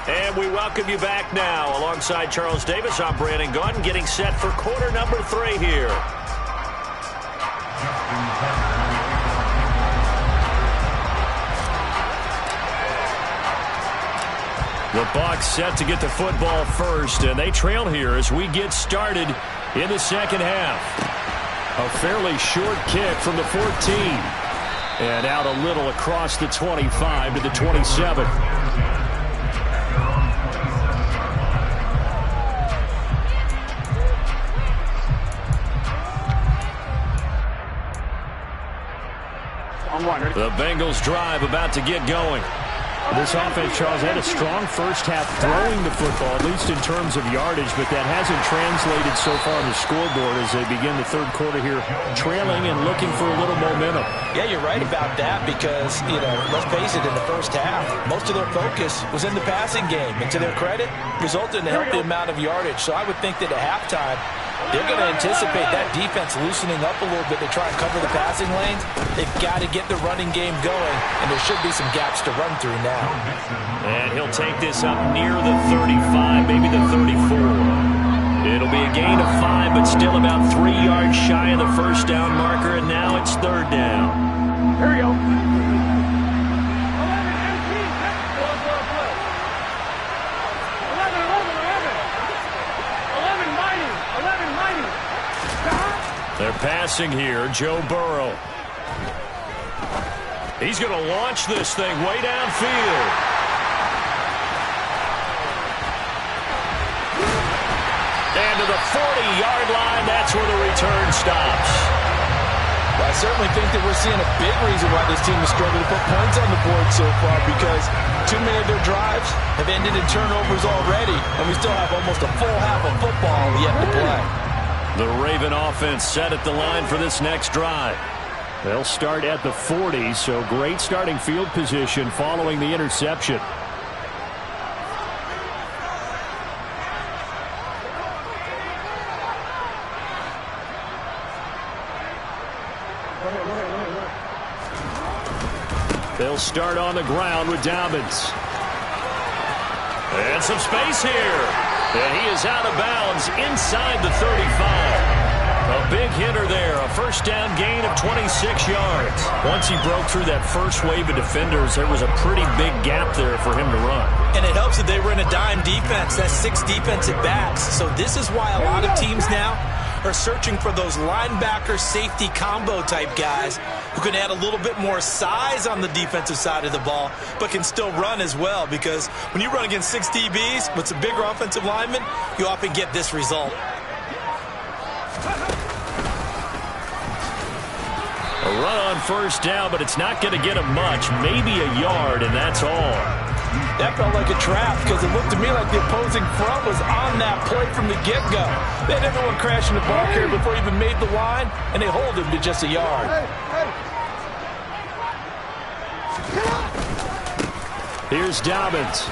And we welcome you back now. Alongside Charles Davis, I'm Brandon Gaudin, getting set for quarter number 3 here. The Bucs set to get the football first, and they trail here as we get started in the second half. A fairly short kick from the 14. And out a little across the 25 to the 27. The Bengals drive about to get going. This offense, Charles, had a strong first half throwing the football, at least in terms of yardage, but that hasn't translated so far on the scoreboard as they begin the third quarter here, trailing and looking for a little momentum. Yeah, you're right about that because, let's face it, in the first half, most of their focus was in the passing game. And to their credit, resulted in a healthy amount of yardage. So I would think that at halftime, they're going to anticipate that defense loosening up a little bit to try and cover the passing lanes. They've got to get the running game going, and there should be some gaps to run through now. And he'll take this up near the 35, maybe the 34. It'll be a gain of 5, but still about 3 yards shy of the first down marker, and now it's third down. Here we go. 11 mighty. They're passing here, Joe Burrow. He's going to launch this thing way downfield. And to the 40-yard line, that's where the return stops. Well, I certainly think that we're seeing a big reason why this team has struggled to put points on the board so far, because too many of their drives have ended in turnovers already, and we still have almost a full half of football yet to play. The Raven offense set at the line for this next drive. They'll start at the 40, so great starting field position following the interception. They'll start on the ground with Dobbins. And some space here. And he is out of bounds inside the 35. A big hitter there. A first down gain of 26 yards. Once he broke through that first wave of defenders, there was a pretty big gap there for him to run. And it helps that they were in a dime defense. That's 6 defensive backs. So this is why a lot of teams now are searching for those linebacker safety combo type guys who can add a little bit more size on the defensive side of the ball, but can still run as well, because when you run against 6 DBs with some bigger offensive linemen, you often get this result. A run on first down, but it's not going to get him much, maybe a yard, and that's all. That felt like a trap because it looked to me like the opposing front was on that play from the get-go. They had everyone crashing the ball carrier before he even made the line, and they hold him to just a yard. Here's Dobbins.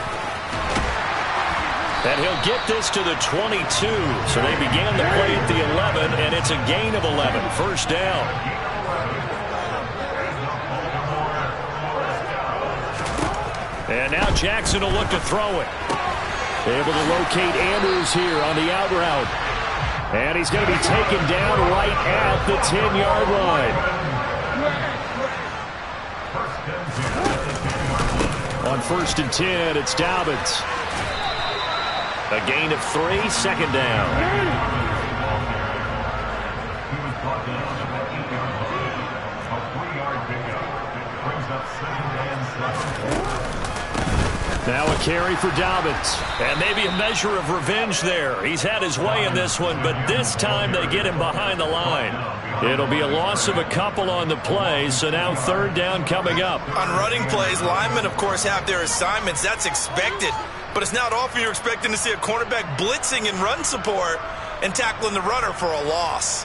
And he'll get this to the 22. So they began the play at the 11, and it's a gain of 11. First down. And now Jackson will look to throw it. Able to locate Andrews here on the out route. And he's going to be taken down right at the 10-yard line. On 1st and 10, it's Dobbins. A gain of 3, 2nd down. He was brought down at the 8-yard line. A 3-yard pickup. Brings up 2nd and 7. Now a carry for Dobbins. And maybe a measure of revenge there. He's had his way in this one, but this time they get him behind the line. It'll be a loss of a couple on the play, so now 3rd down coming up. On running plays, linemen, of course, have their assignments. That's expected. But it's not often you're expecting to see a cornerback blitzing in run support and tackling the runner for a loss.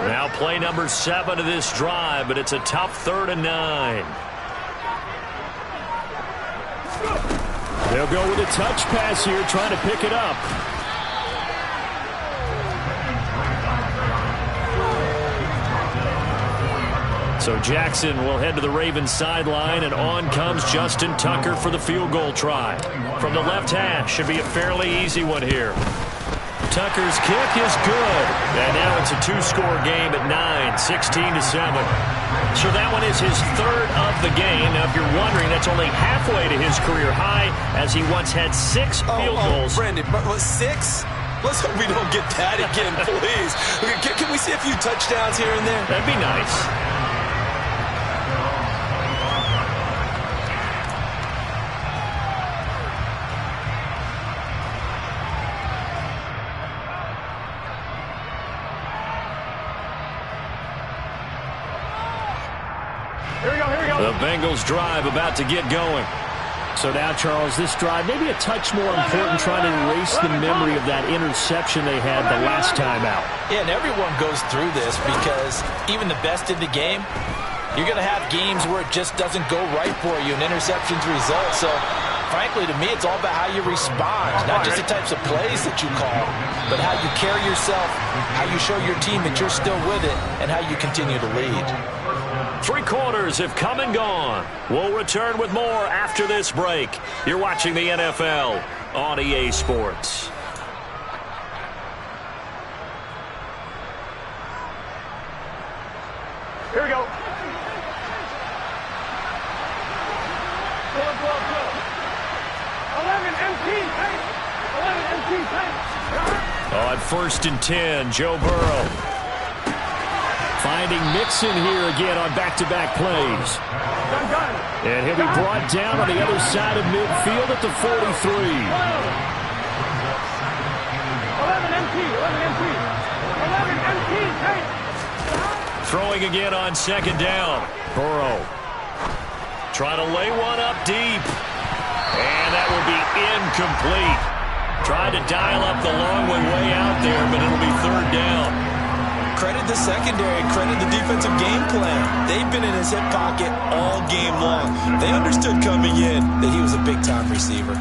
Now play number 7 of this drive, but it's a tough 3rd and 9. They'll go with a touch pass here, trying to pick it up. So Jackson will head to the Ravens sideline, and on comes Justin Tucker for the field goal try. From the left hash, should be a fairly easy one here. Tucker's kick is good. And now it's a 2-score game at 9, 16-7. So that one is his 3rd of the game. Now, if you're wondering, that's only halfway to his career high, as he once had 6 field goals. Brandon, but 6? Let's hope we don't get that again, please. Can we see a few touchdowns here and there? That'd be nice. The Bengals drive about to get going. So now, Charles, this drive maybe a touch more important, trying to erase the memory of that interception they had the last time out. Yeah, and everyone goes through this because even the best in the game, you're going to have games where it just doesn't go right for you, and interceptions result. So, frankly, to me, it's all about how you respond, not just the types of plays that you call, but how you carry yourself, how you show your team that you're still with it, and how you continue to lead. 3 quarters have come and gone. We'll return with more after this break. You're watching the NFL on EA Sports. Here we go. 11 MT, hey. 11 MT, hey. On 1st and 10, Joe Burrow. Finding Mixon here again on back-to-back plays. And he'll be brought down on the other side of midfield at the 43. 11 MT, 11 MT. 11 MT, hey. Throwing again on 2nd down. Burrow trying to lay one up deep. And that will be incomplete. Tried to dial up the long one way out there, but it'll be 3rd down. Credit the secondary, credit the defensive game plan. They've been in his hip pocket all game long. They understood coming in that he was a big-time receiver.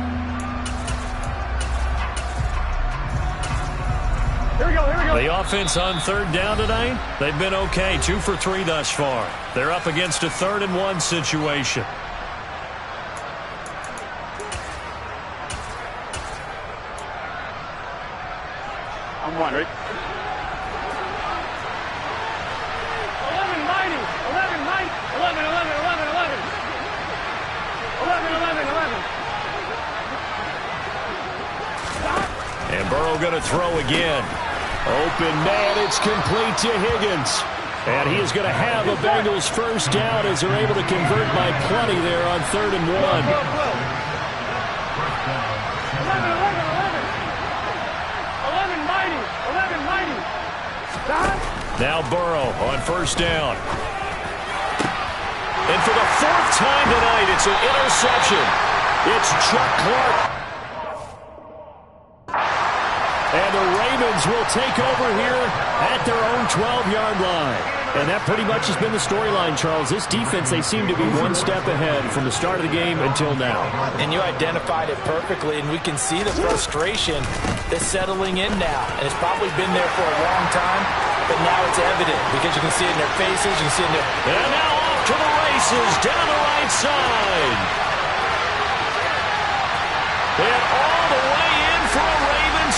Here we go, here we go. The offense on 3rd down tonight, they've been okay, 2 for 3 thus far. They're up against a 3rd and 1 situation. I'm one, right? 11 mighty, 11 mighty, 11, 11, 11, 11. 11, 11, 11. And Burrow going to throw again. Open man, it's complete to Higgins. And he is going to have a Bengals 1st down as they're able to convert by plenty there on 3rd and 1. 11, 11, 11. 11 mighty, 11 mighty. Stop. Now Burrow on 1st down. And for the 4th time tonight, it's an interception. It's Chuck Clark. And the Ravens will take over here at their own 12-yard line. And that pretty much has been the storyline, Charles. This defense, they seem to be one step ahead from the start of the game until now. And you identified it perfectly, and we can see the frustration that's settling in now. And it's probably been there for a long time, but now it's evident because you can see it in their faces, you can see it in their... And now off to the races down the right side. And all the way in for a Ravens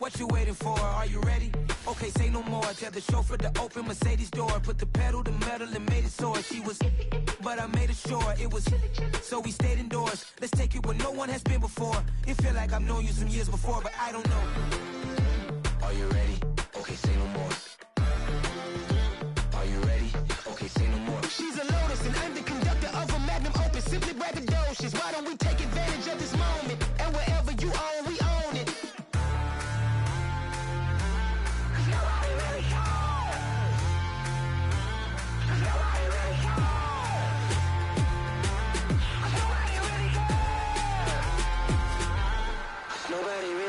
What you waiting for? Are you ready? Okay, say no more. Tell the chauffeur to open Mercedes door. Put the pedal to metal and made it soar. She was, but I made it sure it was. So we stayed indoors. Let's take it where no one has been before. It feel like I've known you some years before, but I don't know. Are you ready? Okay, say no more. Are you ready? Okay, say no more. She's a Lotus and I'm the conductor of a magnum opus. Simply braggadocious. Why don't we take advantage of this moment? And wherever you own, we own it.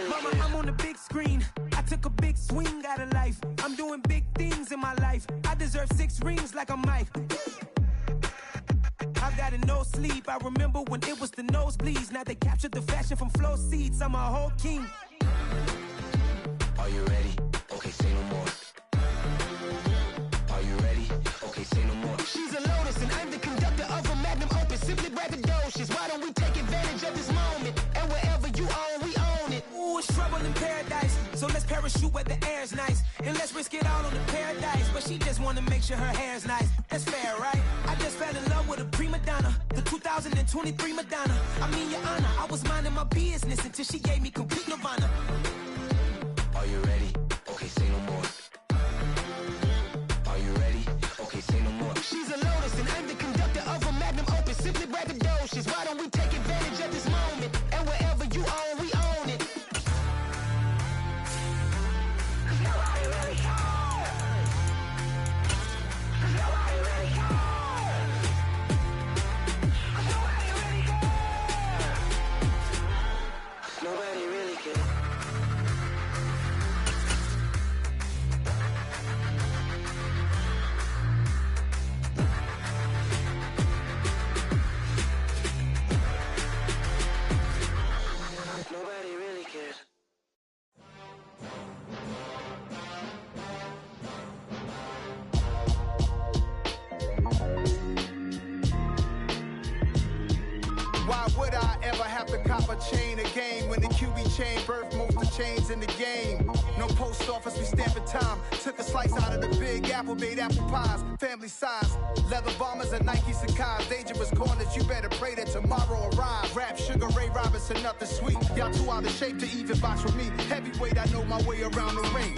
Mama, I'm on the big screen. I took a big swing out of life. I'm doing big things in my life. I deserve 6 rings like I'm Mike. I've got no sleep. I remember when it was the nosebleeds. Now they captured the fashion from flow seats. I'm a whole king. Are you ready? Okay, say no more. Are you ready? Okay, say no more. She's a Lotus and I'm the conductor of a magnum opus. Simply braggadocious. Why don't we take advantage of this moment? And wherever you own, we own it. Ooh, it's trouble in paradise. So let's parachute where the air's nice. And let's risk it all on the paradise. But she just wanna make sure her hair's nice. That's fair, right? I just fell in love with a prima donna. The 2023 Madonna. I mean, your honor, I was minding my business until she gave me complete nirvana. Are you ready? Okay, say no more. Are you ready? Okay, say no more. She's a Lotus and I'm the conductor of a magnum opus. Simply braggadocious. Why don't we take advantage of this moment? And wherever you own, we own it. Nobody really cares. Nobody really cares. Why would I ever have to cop a chain again when the QB chain birthed most of chains in the game? No post office, we stamping time. Took a slice out of the big apple, made apple pies, family size. Leather bombers and Nike Sacai's. Dangerous corners, you better pray that tomorrow arrives. Rap, Sugar Ray Robinson, nothing sweet. Y'all too out of shape to even box with me. Heavyweight, I know my way around the ring.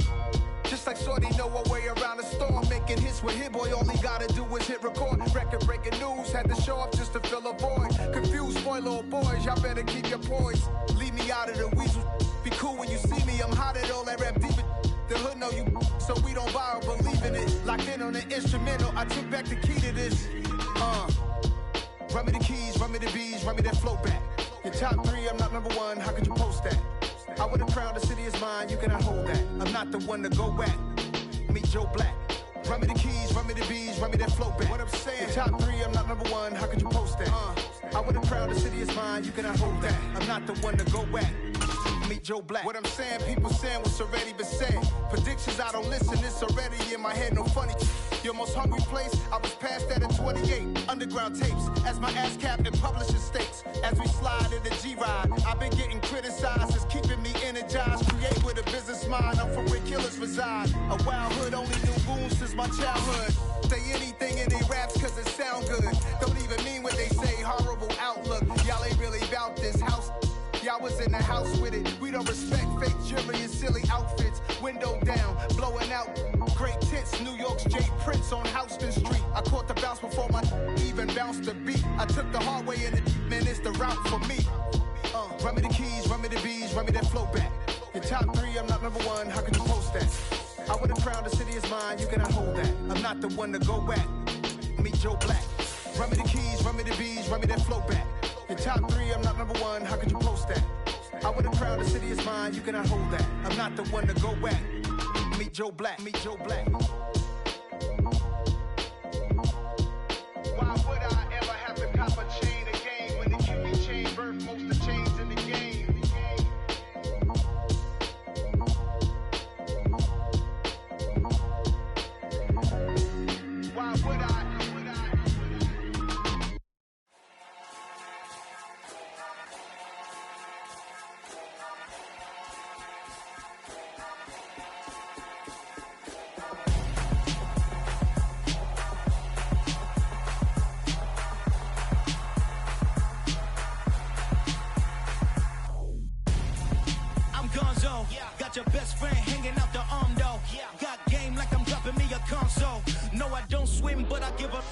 Just like Shorty know her way around the storm. Making hits with Hit Boy, all he gotta do is hit record. Record breaking news, had to show up just to fill a void. Confused, spoiled little boys, y'all better keep your poise. Leave me out of the weasel. Be cool when you see me, I'm hot at all that rap deep. The hood know you, so we don't borrow, believe in it. Locked in on the instrumental, I took back the key to this. Run me the keys, run me the bees, run me that flow back. Your top 3, I'm not number 1, how could you post that? I would've crowned the city is mine, you cannot hold that. I'm not the one to go back. Meet Joe Black. Run me the keys, run me the bees, run me that flow back. What I'm saying, your top 3, I'm not number 1, how could you post that? I would've crowned the city is mine, you cannot hold that. I'm not the one to go back. Meet Joe Black. What I'm saying, people saying what's already been said. Predictions, I don't listen, it's already in my head, no funny. Your most hungry place, I was past that at 28. Underground tapes, as my ass capped in publishing states. As we slide in the G-Ride, I've been getting criticized, it's keeping me energized. Create with a business mind, I'm from where killers reside. A wild hood, only knew goons since my childhood. Say anything in they raps cause it sound good. Don't even mean what they say, horrible outlook. Y'all ain't really about this house. Y'all was in the house with it. We don't respect fake jewelry and silly outfits. Window down, blowing out great tits. New York's Jay Prince on Houston Street. I caught the bounce before my even bounced the beat. I took the hard way in it, man, it's the route for me. Run me the keys, run me the bees, run me that flow back. Your top 3, I'm not number 1, how can you post that? I would've crowned the city is mine, you cannot hold that. I'm not the one to go back. Meet Joe Black. Run me the keys, run me the bees, run me that flow back. Your top 3, I'm not number 1, how could you post that? I would've crowned the city is mine, you cannot hold that. I'm not the one to go back. Meet Joe Black, meet Joe Black. Why would I ever have to cop a chain again when the QB chain birthed most of the chains in the game? Why would I? best friend hanging out the arm though. Got game like I'm dropping me a console. No, I don't swim, but I give a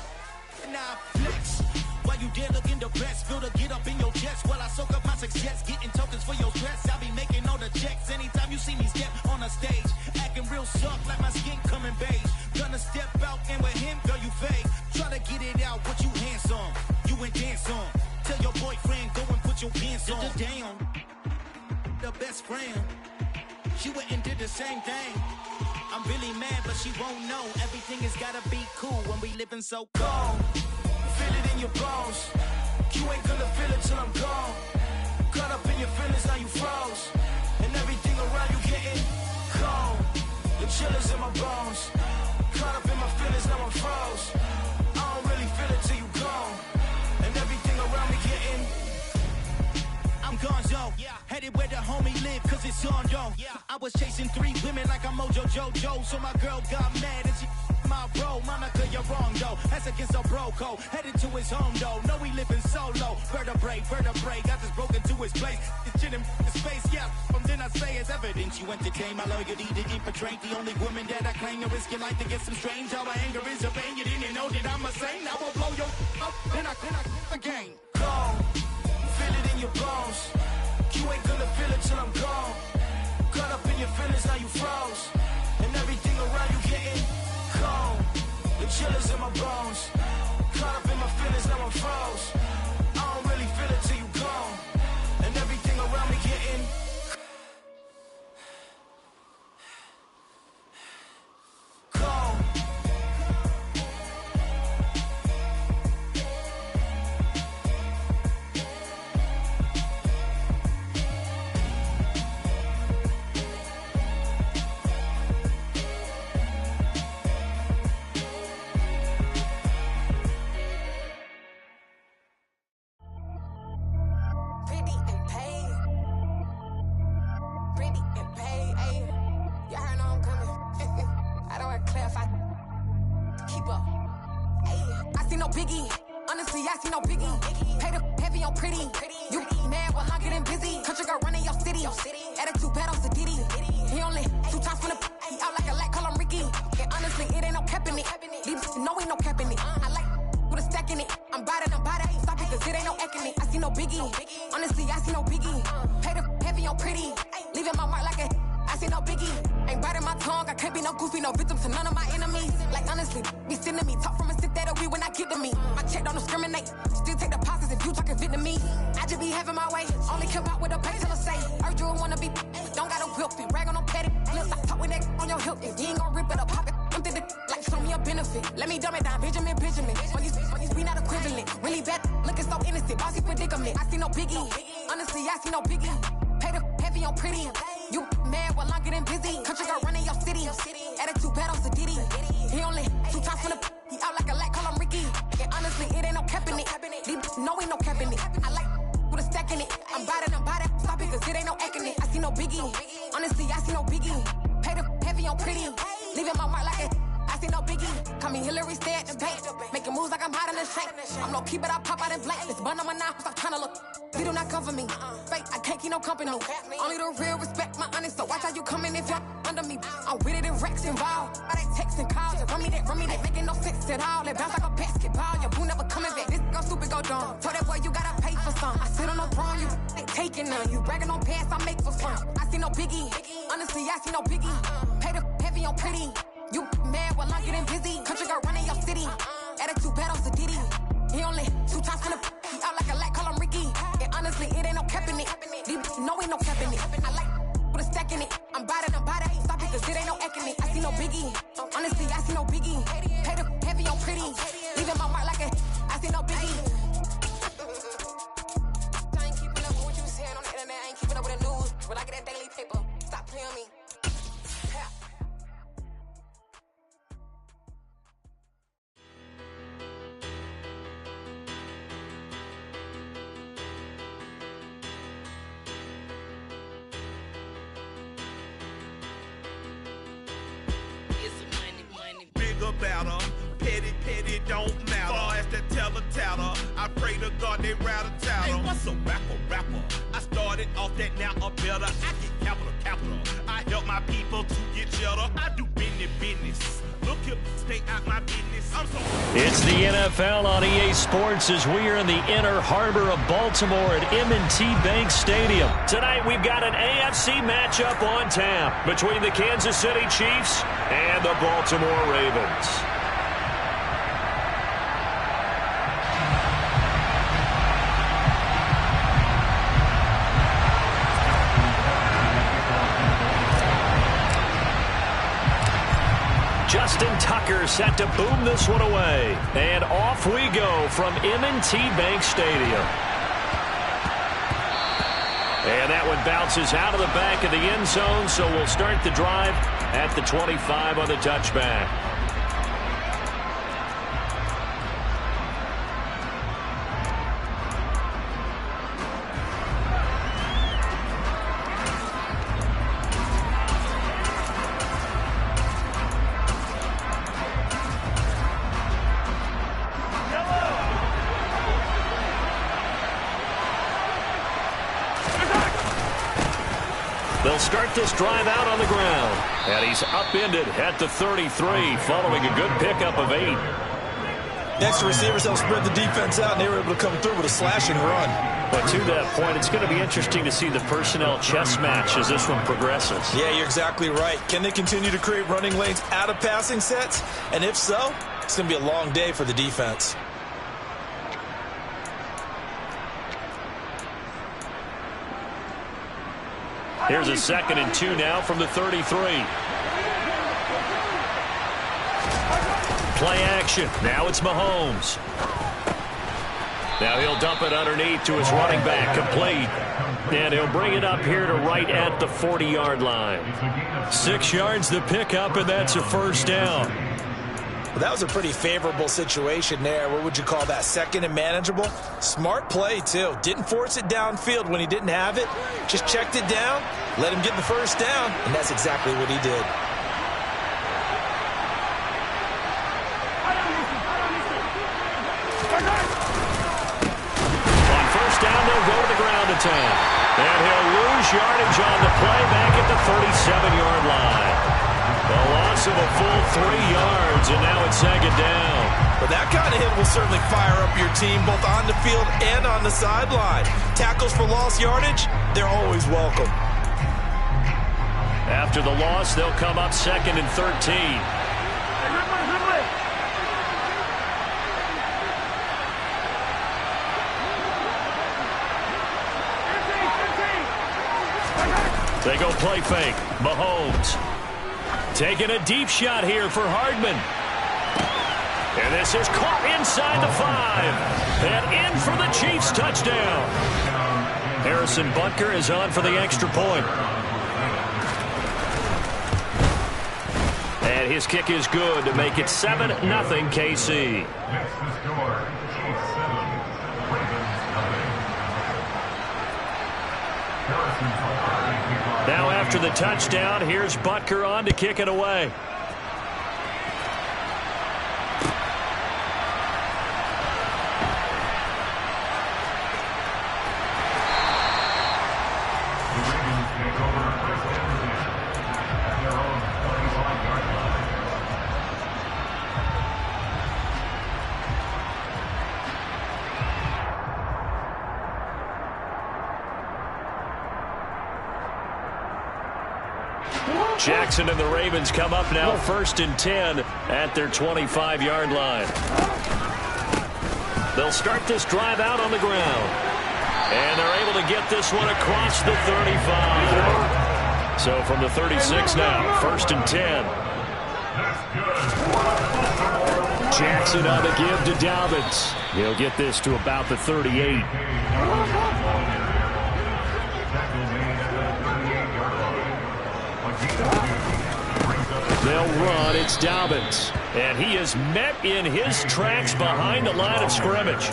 now flex. While you there looking depressed, feel the get up in your chest while I soak up my success, getting tokens for your stress. I be making all the checks anytime you see me step on a stage, acting real soft like my skin coming beige. Gonna step out and with him, girl, you fake. Try to get it out, what you handsome, you ain't dance on. Tell your boyfriend go and put your pants on. Down, the best friend, she went and did the same thing. I'm really mad, but she won't know. Everything has gotta be cool when we living so cold. Feel it in your bones. You ain't gonna feel it till I'm gone. Caught up in your feelings, now you froze. And everything around you getting cold. The chillers in my bones. Caught up in my feelings, now I'm froze. I don't really feel it till you gone. And everything around me getting I'm gonzo, headed where the homie live, cause it's on though. I was chasing 3 women like I'm Mojo Jojo, so my girl got mad and she my bro. Monica, you're wrong though, that's against a bro code. Headed to his home though, no we living solo. Vertebrae, got this broken to his place. It's chillin' in space, from then I say it's evidence. You entertain my loyalty, didn't portray the only woman that I claim to risk your life to get some strange. How my anger is a pain, you didn't know that I'm a saint. I will blow your up, then I again. Gone. Feel it in your bones. You ain't gonna feel it till I'm gone. Caught up in your feelings, now you froze. And everything around you getting cold. The chillers in my bones. Caught up in my feelings, now I'm froze. I don't really feel it till you gone. And everything around me getting cold. Only the real respect my honest, so watch how you coming if you're under me. I'm with it in Rex involved. I they texting calls, run me that, making no sense at all. It bounce like a basketball, your boo never coming back. This go stupid, go dumb. Told that boy you gotta pay for some. I sit on no throne, you ain't taking none. You bragging on pants, I make for fun. I see no biggie, honestly I see no biggie. Pay the heavy on pretty. You mad while I'm getting busy. Country girl running your city. Attitude bad on Sadiddy. He only 2 times from the he out like a lack, call him Ricky. And honestly, it ain't no cap in it. No, ain't no cap in it. I like with a stack in it. I'm bout it. Stop it, cause it ain't no eck in it. I see no biggie. Honestly, I see no biggie. Pay the heavy on pretty. Leaving my mark like a I see no biggie. I ain't keeping up with what you saying on the internet. I ain't keeping up with the news. But I get that daily paper. Stop playing on me. About them. Petty don't matter. Far as that teller, I pray to God they rattle tattle. Hey, what's a rapper? I started off that, now I'm better. I get capital. I help my my people to get cheddar. I do business. Look here, stay out my business. I'm so... It's the NFL on EA Sports as we are in the inner harbor of Baltimore at M&T Bank Stadium. Tonight we've got an AFC matchup on tap between the Kansas City Chiefs and the Baltimore Ravens. Justin Tucker set to boom this one away. And off we go from M&T Bank Stadium. And that one bounces out of the back of the end zone, so we'll start the drive at the 25 on the touchback. They'll start this drive out on the ground. And he's upended at the 33 following a good pickup of 8. Next to receivers, they'll spread the defense out, and they were able to come through with a slashing run. But to that point, it's going to be interesting to see the personnel chess match as this one progresses. Yeah, you're exactly right. Can they continue to create running lanes out of passing sets? And if so, it's going to be a long day for the defense. Here's a 2nd and 2 now from the 33. Play action. Now it's Mahomes. Now he'll dump it underneath to his running back, complete. And he'll bring it up here to right at the 40-yard line. 6 yards the pickup, and that's a first down. Well, that was a pretty favorable situation there. What would you call that? 2nd and manageable? Smart play, too. Didn't force it downfield when he didn't have it. Just checked it down, let him get the first down, and that's exactly what he did. On first down, they'll go to the ground attack. And he'll lose yardage on the play back at the 37-yard line. A loss of a full 3 yards, and now it's 2nd down. But that kind of hit will certainly fire up your team, both on the field and on the sideline. Tackles for lost yardage, they're always welcome. After the loss, they'll come up 2nd and 13. They go play fake. Mahomes. Taking a deep shot here for Hardman. And this is caught inside the 5. And in for the Chiefs touchdown. Harrison Butker is on for the extra point. And his kick is good to make it 7-0 KC. Next to score, Chiefs 7, Ravens 7. Harrison Butker. Now after the touchdown, here's Butker on to kick it away. The Ravens take over first and 10 at their own 25-yard line. Jackson and the Ravens come up now 1st and 10 at their 25-yard line. They'll start this drive out on the ground. And they're able to get this one across the 35. So from the 36 now, 1st and 10. Jackson on the give to Dobbins. He'll get this to about the 38. They'll run. It's Dobbins. And he is met in his tracks behind the line of scrimmage.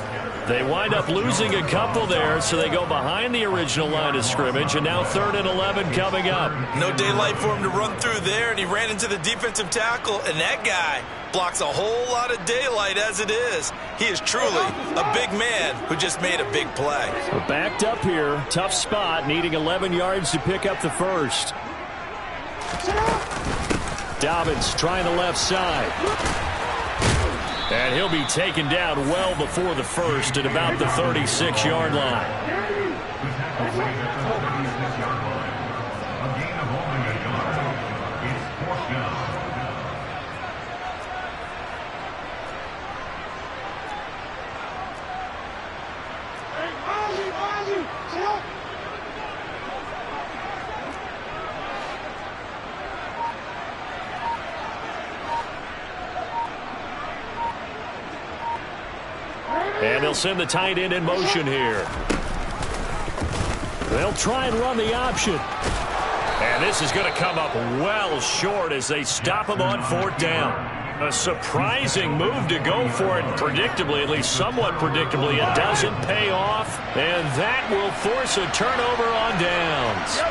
They wind up losing a couple there, so they go behind the original line of scrimmage, and now 3rd and 11 coming up. No daylight for him to run through there, and he ran into the defensive tackle, and that guy blocks a whole lot of daylight as it is. He is truly a big man who just made a big play. We're backed up here. Tough spot, needing 11 yards to pick up the first. Dobbins trying the left side. And he'll be taken down well before the first at about the 36-yard line. And they'll send the tight end in motion here. They'll try and run the option. And this is going to come up well short as they stop him on 4th down. A surprising move to go for it. Predictably, at least somewhat predictably, it doesn't pay off. And that will force a turnover on downs.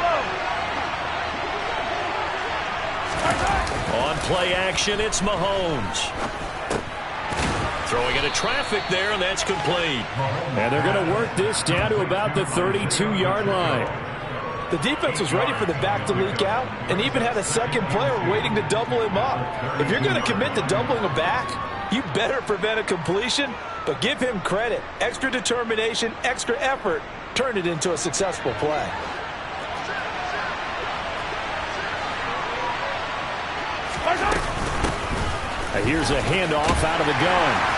On play action, it's Mahomes. Throwing into traffic there, and that's complete. And they're going to work this down to about the 32-yard line. The defense was ready for the back to leak out and even had a second player waiting to double him up. If you're going to commit to doubling a back, you better prevent a completion, but give him credit. Extra determination, extra effort, turned it into a successful play. Here's a handoff out of the gun.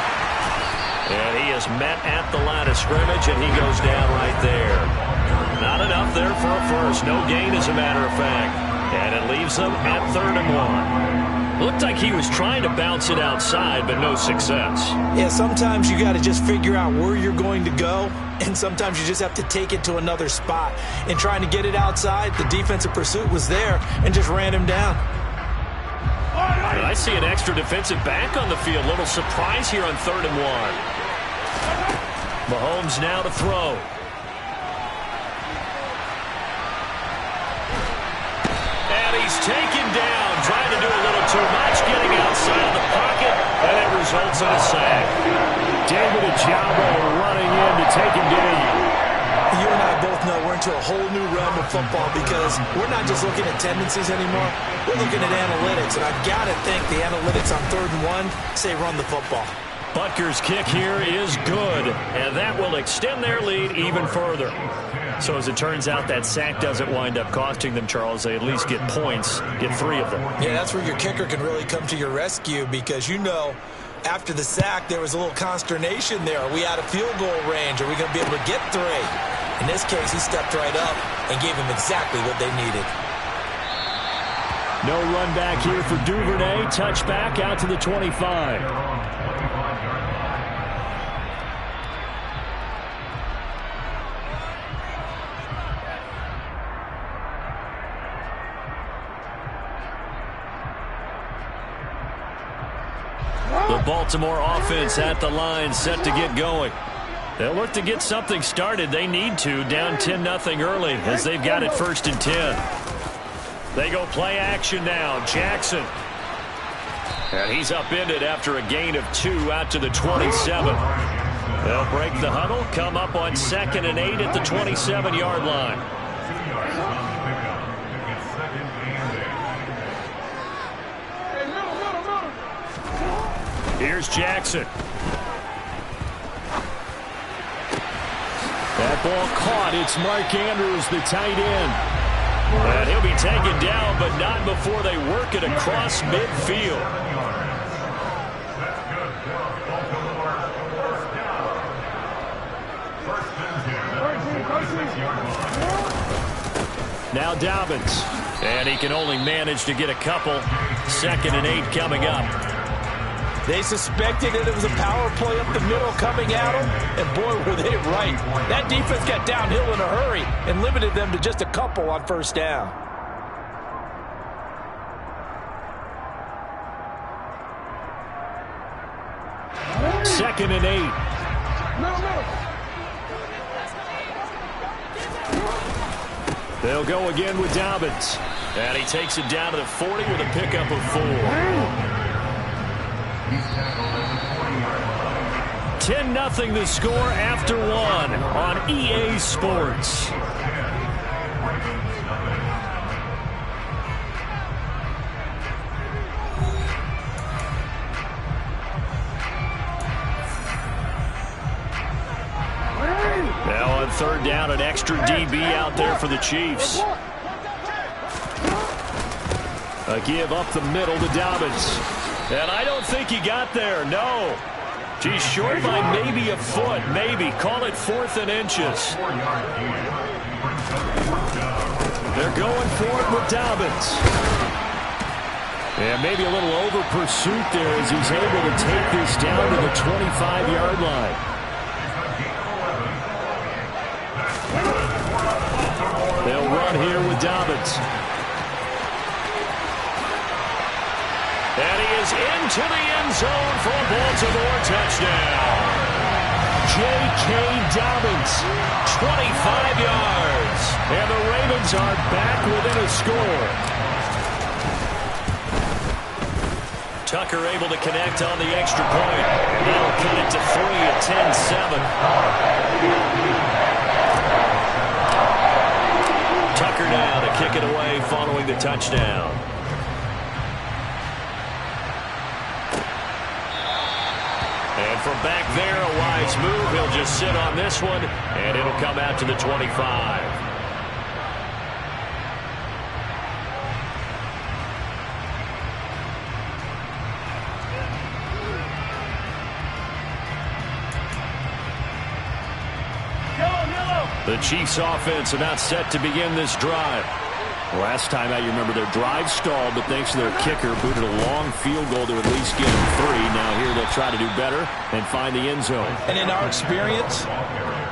And he is met at the line of scrimmage, and he goes down right there. Not enough there for a first. No gain, as a matter of fact. And it leaves them at 3rd and 1. Looked like he was trying to bounce it outside, but no success. Yeah, sometimes you got to just figure out where you're going to go, and sometimes you just have to take it to another spot. In trying to get it outside, the defensive pursuit was there and just ran him down. And I see an extra defensive back on the field. Little surprise here on 3rd and 1. Mahomes now to throw. And he's taken down, trying to do a little too much, getting outside of the pocket, and it results in a sack. David Ojabo running in to take him down. You and I both know we're into a whole new realm of football because we're not just looking at tendencies anymore. We're looking at analytics, and I've got to think the analytics on 3rd and 1 say run the football. Butker's kick here is good, and that will extend their lead even further. So as it turns out, that sack doesn't wind up costing them, Charles. They at least get points, get 3 of them. Yeah, that's where your kicker can really come to your rescue because you know after the sack there was a little consternation there. Are we out of field goal range? Are we going to be able to get 3? In this case, he stepped right up and gave them exactly what they needed. No run back here for Duvernay. Touchback out to the 25. The Baltimore offense at the line, set to get going. They'll look to get something started. They need to, down 10-0 early as they've got it 1st and 10. They go play action now. Jackson. And he's upended after a gain of 2 out to the 27. They'll break the huddle, come up on 2nd and 8 at the 27-yard line. Here's Jackson. That ball caught. It's Mark Andrews, the tight end. And he'll be taken down, but not before they work it across midfield. Now Dobbins. And he can only manage to get a couple. 2nd and 8 coming up. They suspected that it was a power play up the middle coming at them, and boy, were they right. That defense got downhill in a hurry and limited them to just a couple on 1st down. Second and 8. They'll go again with Dobbins. And he takes it down to the 40 with a pickup of 4. 10-0 the score after 1 on EA Sports. out an extra DB out there for the Chiefs. A give up the middle to Dobbins. And I don't think he got there, no. He's short by maybe a foot, maybe. Call it 4th and inches. They're going for it with Dobbins. And maybe a little over pursuit there as he's able to take this down to the 25-yard line. They'll run here with Dobbins. And he is into the end zone for a Baltimore touchdown. J.K. Dobbins, 25 yards. And the Ravens are back within a score. Tucker able to connect on the extra point. That'll cut it to 3 at 10-7. Tucker now to kick it away following the touchdown. And from back there, a wise move. He'll just sit on this one, and it'll come out to the 25. The Chiefs offense about set to begin this drive. Last time out, you remember their drive stalled, but thanks to their kicker, booted a long field goal to at least get them 3. Now here they'll try to do better and find the end zone. And in our experience,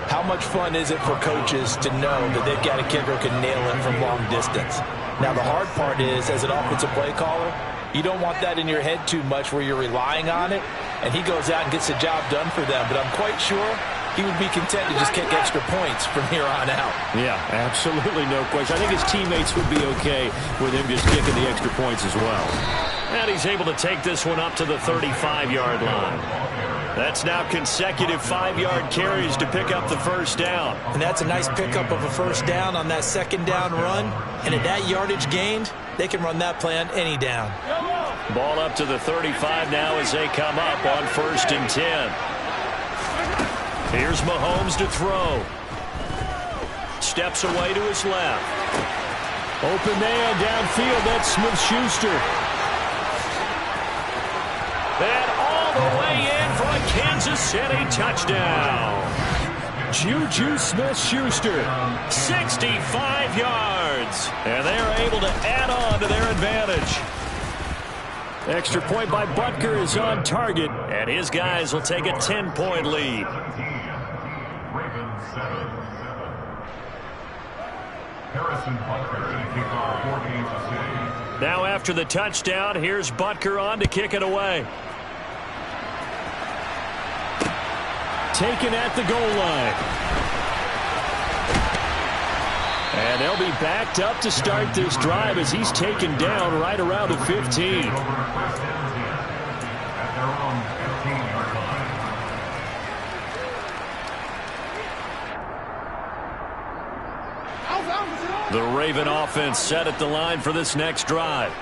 how much fun is it for coaches to know that they've got a kicker who can nail it from long distance? Now the hard part is, as an offensive play caller, you don't want that in your head too much where you're relying on it, and he goes out and gets the job done for them. But I'm quite sure he would be content to just kick extra points from here on out. Yeah, absolutely no question. I think his teammates would be okay with him just kicking the extra points as well. And he's able to take this one up to the 35-yard line. That's now consecutive 5-yard carries to pick up the first down. And that's a nice pickup of a first down on that second down run. And at that yardage gained, they can run that play on any down. Ball up to the 35 now as they come up on 1st and 10. Here's Mahomes to throw. Steps away to his left. Open man downfield. That's Smith-Schuster. And all the way in for a Kansas City touchdown. Juju Smith-Schuster, 65 yards. And they're able to add on to their advantage. Extra point by Butker is on target, and his guys will take a 10-point lead. Now after the touchdown, here's Butker on to kick it away. Taken at the goal line. And they'll be backed up to start this drive as he's taken down right around the 15. The Raven offense set at the line for this next drive.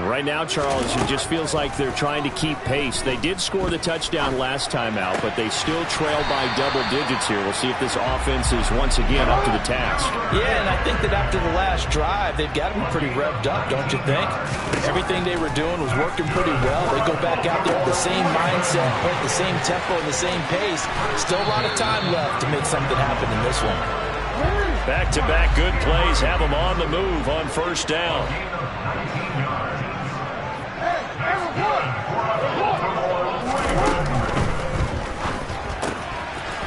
Right now, Charles, it just feels like they're trying to keep pace. They did score the touchdown last time out, but they still trail by double digits here. We'll see if this offense is once again up to the task. Yeah, and I think that after the last drive, they've got them pretty revved up, don't you think? Everything they were doing was working pretty well. They go back out there with the same mindset, the same tempo, and the same pace. Still a lot of time left to make something happen in this one. Back-to-back good plays have them on the move on first down.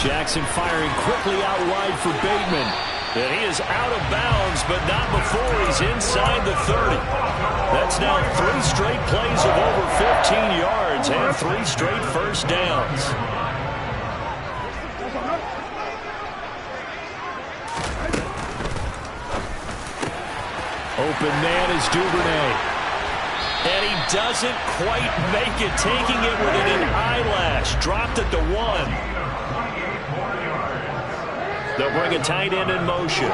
Jackson firing quickly out wide for Bateman. And he is out of bounds, but not before he's inside the 30. That's now 3 straight plays of over 15 yards and 3 straight first downs. Open man is Duvernay. And he doesn't quite make it, taking it within an eyelash. Dropped at the 1. They'll bring a tight end in motion.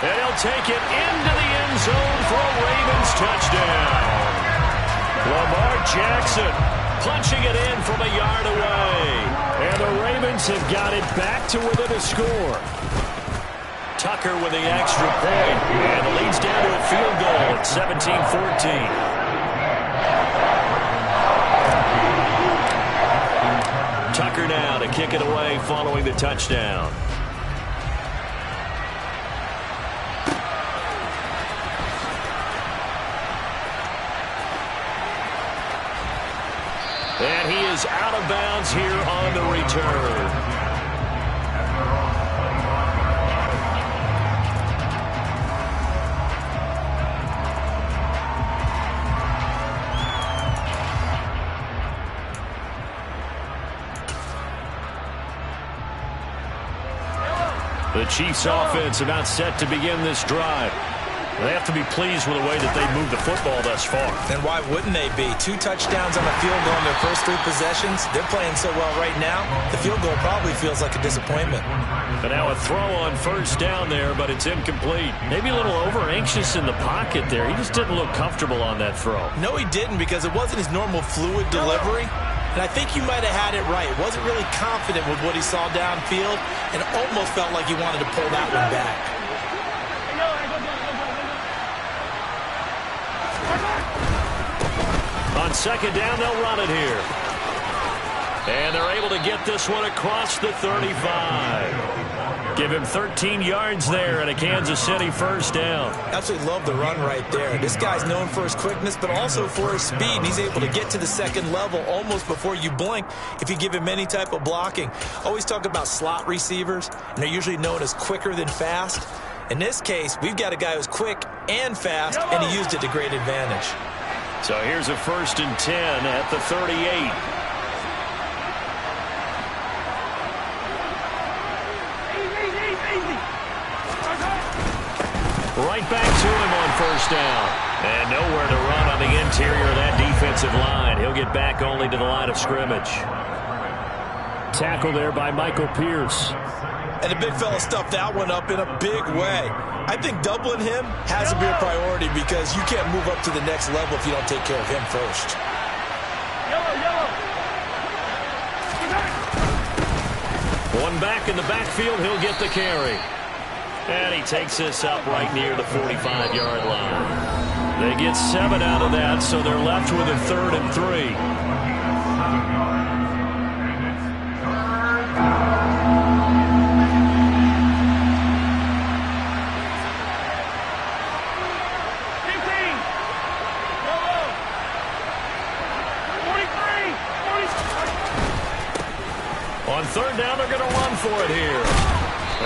And he'll take it into the end zone for a Ravens touchdown. Lamar Jackson punching it in from a yard away. And the Ravens have got it back to within a score. Tucker with the extra point, and it leads down to a field goal at 17-14. Tucker now to kick it away following the touchdown. And he is out of bounds here on the return. The Chiefs offense about set to begin this drive. They have to be pleased with the way that they moved the football thus far. And why wouldn't they be? 2 touchdowns on the field goal in their first 3 possessions. They're playing so well right now, the field goal probably feels like a disappointment. And now a throw on first down there, but it's incomplete. Maybe a little over-anxious in the pocket there. He just didn't look comfortable on that throw. No, he didn't, because it wasn't his normal fluid delivery. And I think you might have had it right. Wasn't really confident with what he saw downfield, and almost felt like he wanted to pull that one back. On second down, they'll run it here. And they're able to get this one across the 35. Give him 13 yards there and a Kansas City first down. Absolutely love the run right there. This guy's known for his quickness, but also for his speed. And he's able to get to the second level almost before you blink if you give him any type of blocking. Always talk about slot receivers, and they're usually known as quicker than fast. In this case, we've got a guy who's quick and fast, and he used it to great advantage. So here's a 1st and 10 at the 38. Right back to him on first down. And nowhere to run on the interior of that defensive line. He'll get back only to the line of scrimmage. Tackle there by Michael Pierce. And the big fella stuffed that one up in a big way. I think doubling him has to be a priority because you can't move up to the next level if you don't take care of him first. One back in the backfield, he'll get the carry. And he takes this up right near the 45-yard line. They get 7 out of that, so they're left with a 3rd and 3. On 3rd down, they're going to run for it here.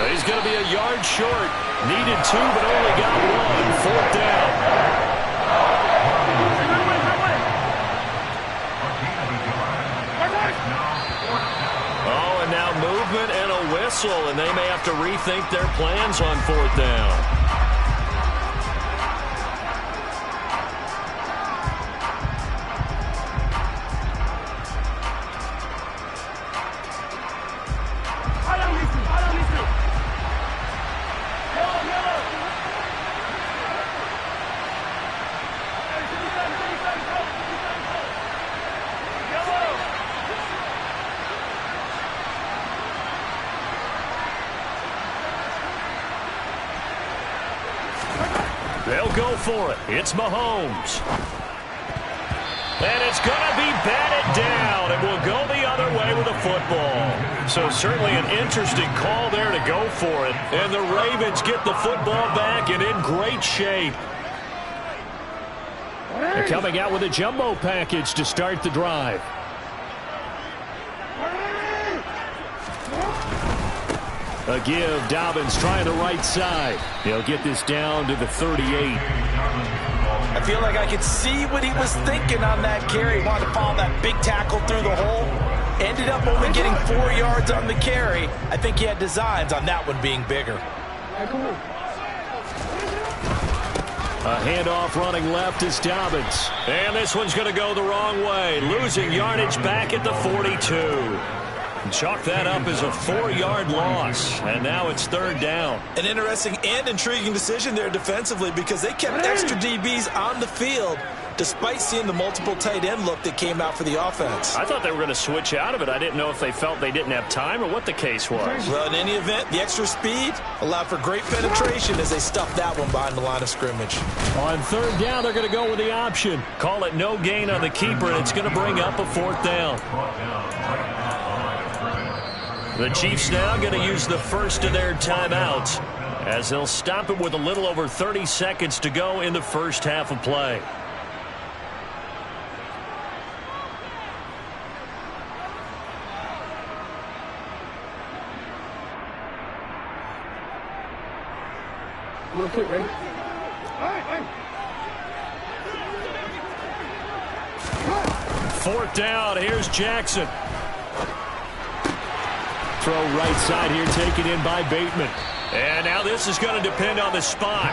He's going to be a yard short. Needed 2, but only got 1. 4th down. Oh, and now movement and a whistle, and they may have to rethink their plans on 4th down. They'll go for it. It's Mahomes. And it's going to be batted down. It will go the other way with the football. So certainly an interesting call there to go for it. And the Ravens get the football back and in great shape. They're coming out with a jumbo package to start the drive. A give. Dobbins trying the right side. He'll get this down to the 38. I feel like I could see what he was thinking on that carry. He wanted to follow that big tackle through the hole. Ended up only getting 4 yards on the carry. I think he had designs on that one being bigger. A handoff running left is Dobbins. And this one's going to go the wrong way. Losing yardage back at the 42. Chalk that up as a 4-yard loss, and now it's 3rd down. An interesting and intriguing decision there defensively because they kept extra DBs on the field despite seeing the multiple tight end look that came out for the offense. I thought they were going to switch out of it. I didn't know if they felt they didn't have time or what the case was. Well, in any event, the extra speed allowed for great penetration as they stuffed that one behind the line of scrimmage. On 3rd down, they're going to go with the option. Call it no gain on the keeper, and it's going to bring up a 4th down. The Chiefs now going to use the first of their timeouts as they'll stop it with a little over 30 seconds to go in the first half of play. Real quick, ready? 4th down. Here's Jackson. Throw right side here, taken in by Bateman. And now this is going to depend on the spot.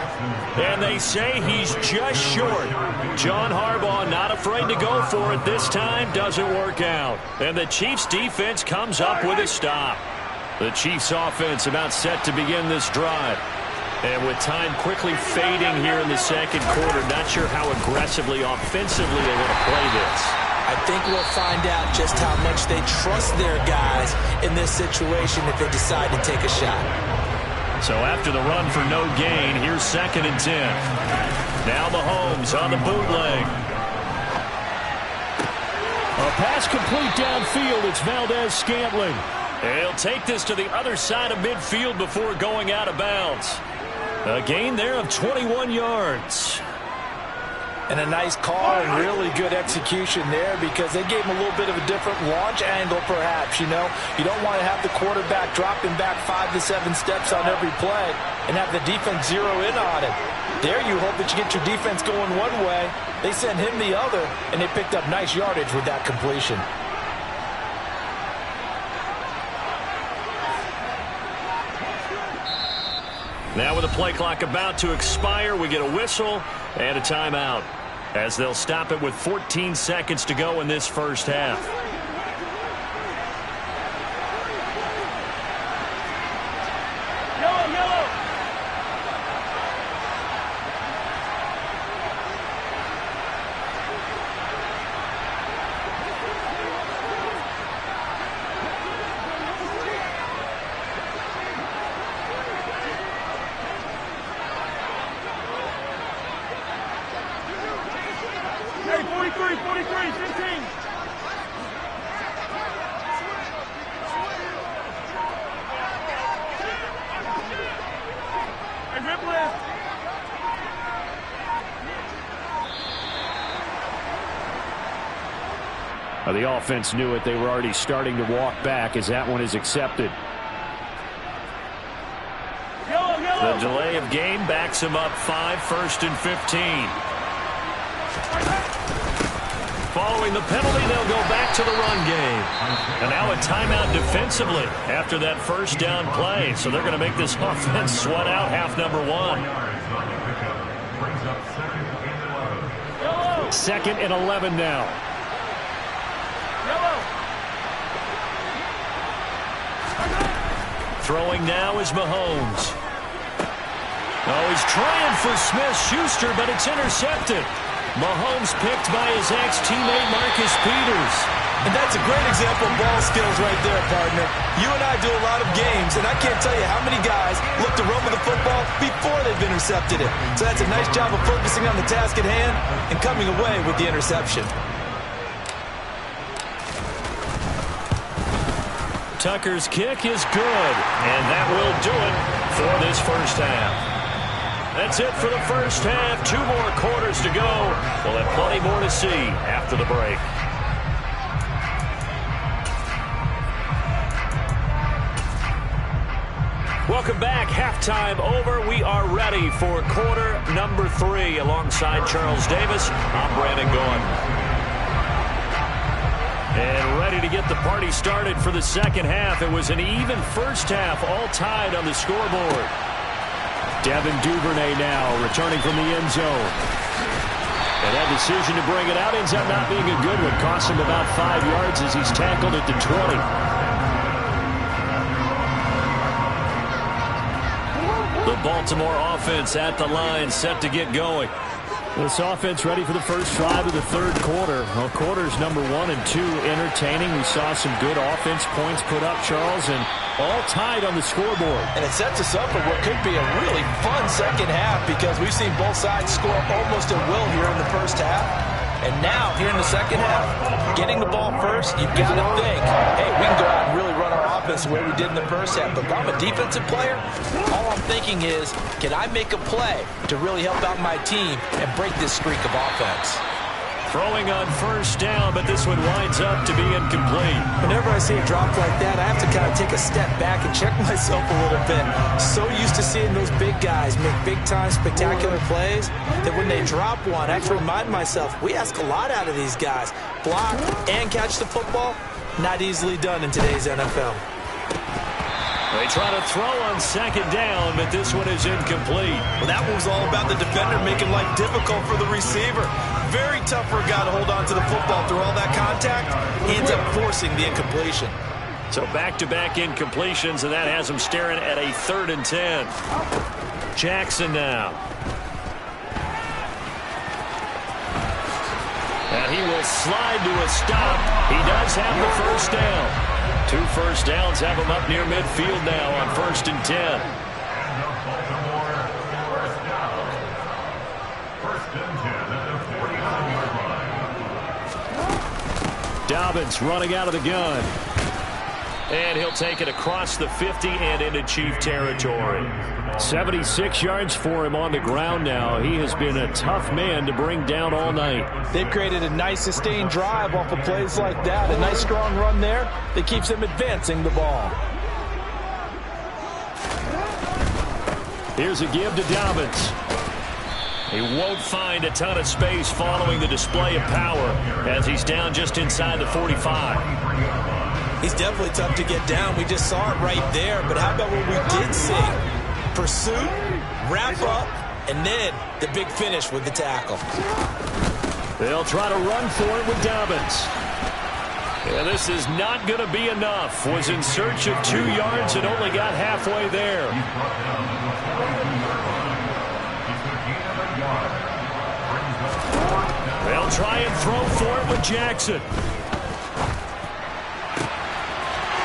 And they say he's just short. John Harbaugh not afraid to go for it this time. Doesn't work out. And the Chiefs defense comes up with a stop. The Chiefs offense about set to begin this drive. And with time quickly fading here in the second quarter, not sure how aggressively, offensively they want to play this. I think we'll find out just how much they trust their guys in this situation if they decide to take a shot. So after the run for no gain, here's 2nd and 10. Now Mahomes on the bootleg. A pass complete downfield. It's Valdez-Scantling. He'll take this to the other side of midfield before going out of bounds. A gain there of 21 yards. And a nice call and really good execution there because they gave him a little bit of a different launch angle perhaps, you know. You don't want to have the quarterback dropping back 5 to 7 steps on every play and have the defense zero in on it. There you hope that you get your defense going one way. They sent him the other, and they picked up nice yardage with that completion. Now with the play clock about to expire, we get a whistle and a timeout as they'll stop it with 14 seconds to go in this first half. The offense knew it. They were already starting to walk back as that one is accepted. The delay of game backs him up 5, 1st and 15. Following the penalty, they'll go back to the run game. And now a timeout defensively after that first down play. So they're going to make this offense sweat out half number 1. 2nd and 11 now. Throwing now is Mahomes. Oh, he's trying for Smith-Schuster, but it's intercepted. Mahomes picked by his ex-teammate Marcus Peters. And that's a great example of ball skills right there, partner. You and I do a lot of games, and I can't tell you how many guys look to run with the football before they've intercepted it. So that's a nice job of focusing on the task at hand and coming away with the interception. Tucker's kick is good, and that will do it for this first half. That's it for the first half. 2 more quarters to go. We'll have plenty more to see after the break. Welcome back. Halftime over. We are ready for quarter number 3. Alongside Charles Davis, I'm Brandon Gaudin. And ready to get the party started for the second half. It was an even first half, all tied on the scoreboard. Devin Duvernay now returning from the end zone. And that decision to bring it out ends up not being a good one. Cost him about 5 yards as he's tackled at the 20. The Baltimore offense at the line, set to get going. This offense ready for the first drive of the third quarter. Well, quarters number 1 and 2 entertaining. We saw some good offense points put up, Charles, and all tied on the scoreboard. And it sets us up for what could be a really fun second half because we've seen both sides score almost at will here in the first half. And now, here in the second half, getting the ball first, you've got to think, hey, we can go out and really run our offense the way we did in the first half. But if I'm a defensive player, all I'm thinking is, can I make a play to really help out my team and break this streak of offense? Throwing on first down, but this one winds up to be incomplete. Whenever I see a drop like that, I have to kind of take a step back and check myself a little bit. So used to seeing those big guys make big-time spectacular plays that when they drop one, I have to remind myself, we ask a lot out of these guys. Block and catch the football, not easily done in today's NFL. They try to throw on second down, but this one is incomplete. Well, that one was all about the defender making life difficult for the receiver. Very tough for a guy to hold on to the football through all that contact. He ends up forcing the incompletion. So back-to-back incompletions, and that has him staring at a 3rd and 10. Jackson now. And he will slide to a stop. He does have the first down. 2 first downs have him up near midfield now on 1st and 10. And the Baltimore first down. 1st and 10 at the 49-yard line. Dobbins running out of the gun. And he'll take it across the 50 and into Chief territory. 76 yards for him on the ground now. He has been a tough man to bring down all night. They've created a nice sustained drive off of plays like that. A nice strong run there that keeps them advancing the ball. Here's a give to Dobbins. He won't find a ton of space following the display of power as he's down just inside the 45. He's definitely tough to get down. We just saw it right there. But how about what we did see? Pursuit, wrap up, and then the big finish with the tackle. They'll try to run for it with Dobbins. Yeah, this is not going to be enough. Was in search of 2 yards and only got halfway there. They'll try and throw for it with Jackson.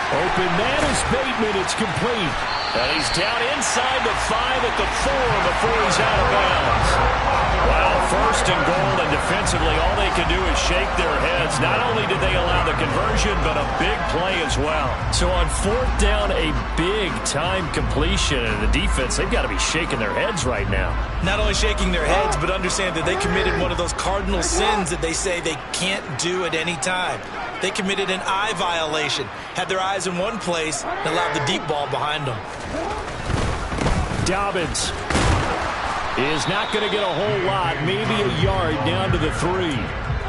Open man is Bateman. It's complete. And he's down inside the 5 at the 4 before he's out of bounds. Wow, 1st and goal, and defensively all they can do is shake their heads. Not only did they allow the conversion, but a big play as well. So on 4th down, a big-time completion. And the defense, they've got to be shaking their heads right now. Not only shaking their heads, but understand that they committed one of those cardinal sins that they say they can't do at any time. They committed an eye violation, had their eyes in one place, and allowed the deep ball behind them. Dobbins is not going to get a whole lot, maybe a yard down to the 3.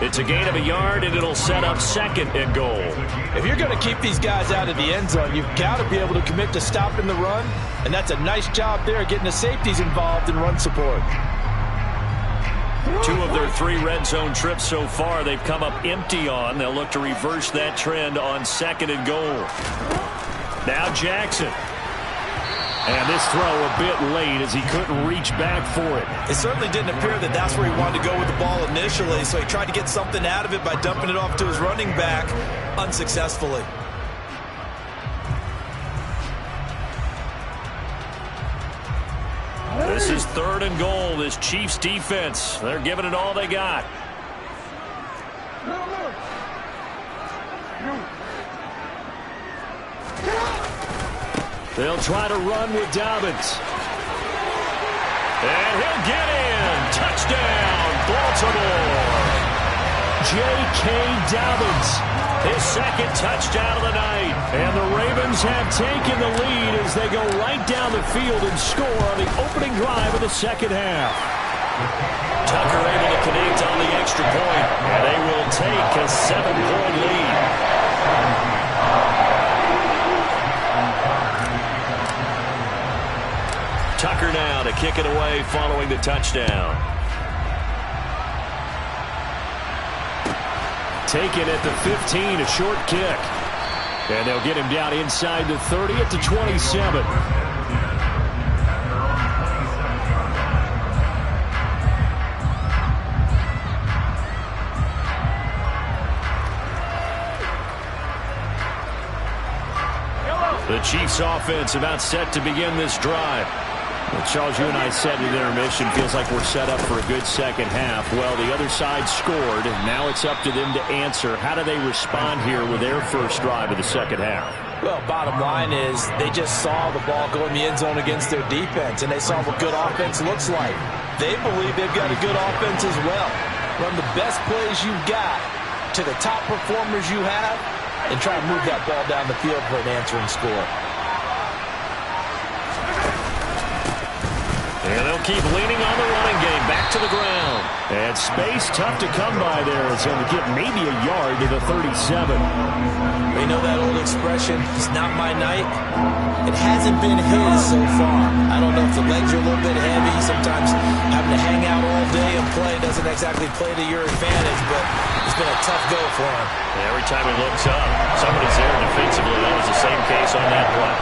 It's a gain of a yard, and it'll set up 2nd and goal. If you're going to keep these guys out of the end zone, you've got to be able to commit to stopping the run, and that's a nice job there getting the safeties involved in run support. 2 of their 3 red zone trips so far they've come up empty on. They'll look to reverse that trend on 2nd and goal. Now Jackson. And this throw a bit late as he couldn't reach back for it. It certainly didn't appear that that's where he wanted to go with the ball initially, so he tried to get something out of it by dumping it off to his running back unsuccessfully. This is 3rd and goal. This Chiefs defense, they're giving it all they got. They'll try to run with Dobbins. And he'll get in. Touchdown, Baltimore. J.K. Dobbins. His 2nd touchdown of the night. And the Ravens have taken the lead as they go right down the field and score on the opening drive of the 2nd half. Tucker able to connect on the extra point, and they will take a 7-point lead. Tucker now to kick it away following the touchdown. Taken at the 15, a short kick. And they'll get him down inside the 30 at the 27. Chiefs offense about set to begin this drive. Well, Charles, you and I said at intermission, feels like we're set up for a good second half. Well, the other side scored, and now it's up to them to answer. How do they respond here with their first drive of the second half? Well, bottom line is they just saw the ball go in the end zone against their defense, and they saw what good offense looks like. They believe they've got a good offense as well. Run the best plays you've got to the top performers you have, and try to move that ball down the field for an answering score. And they'll keep leaning on the running game. Back to the ground. And space tough to come by there. It's going to get maybe a yard to the 37. We know that old expression, it's not my night. It hasn't been his so far. I don't know if the legs are a little bit heavy. Sometimes having to hang out all day and play doesn't exactly play to your advantage, but it's been a tough go for him. Every time he looks up, somebody's there defensively. That was the same case on that play.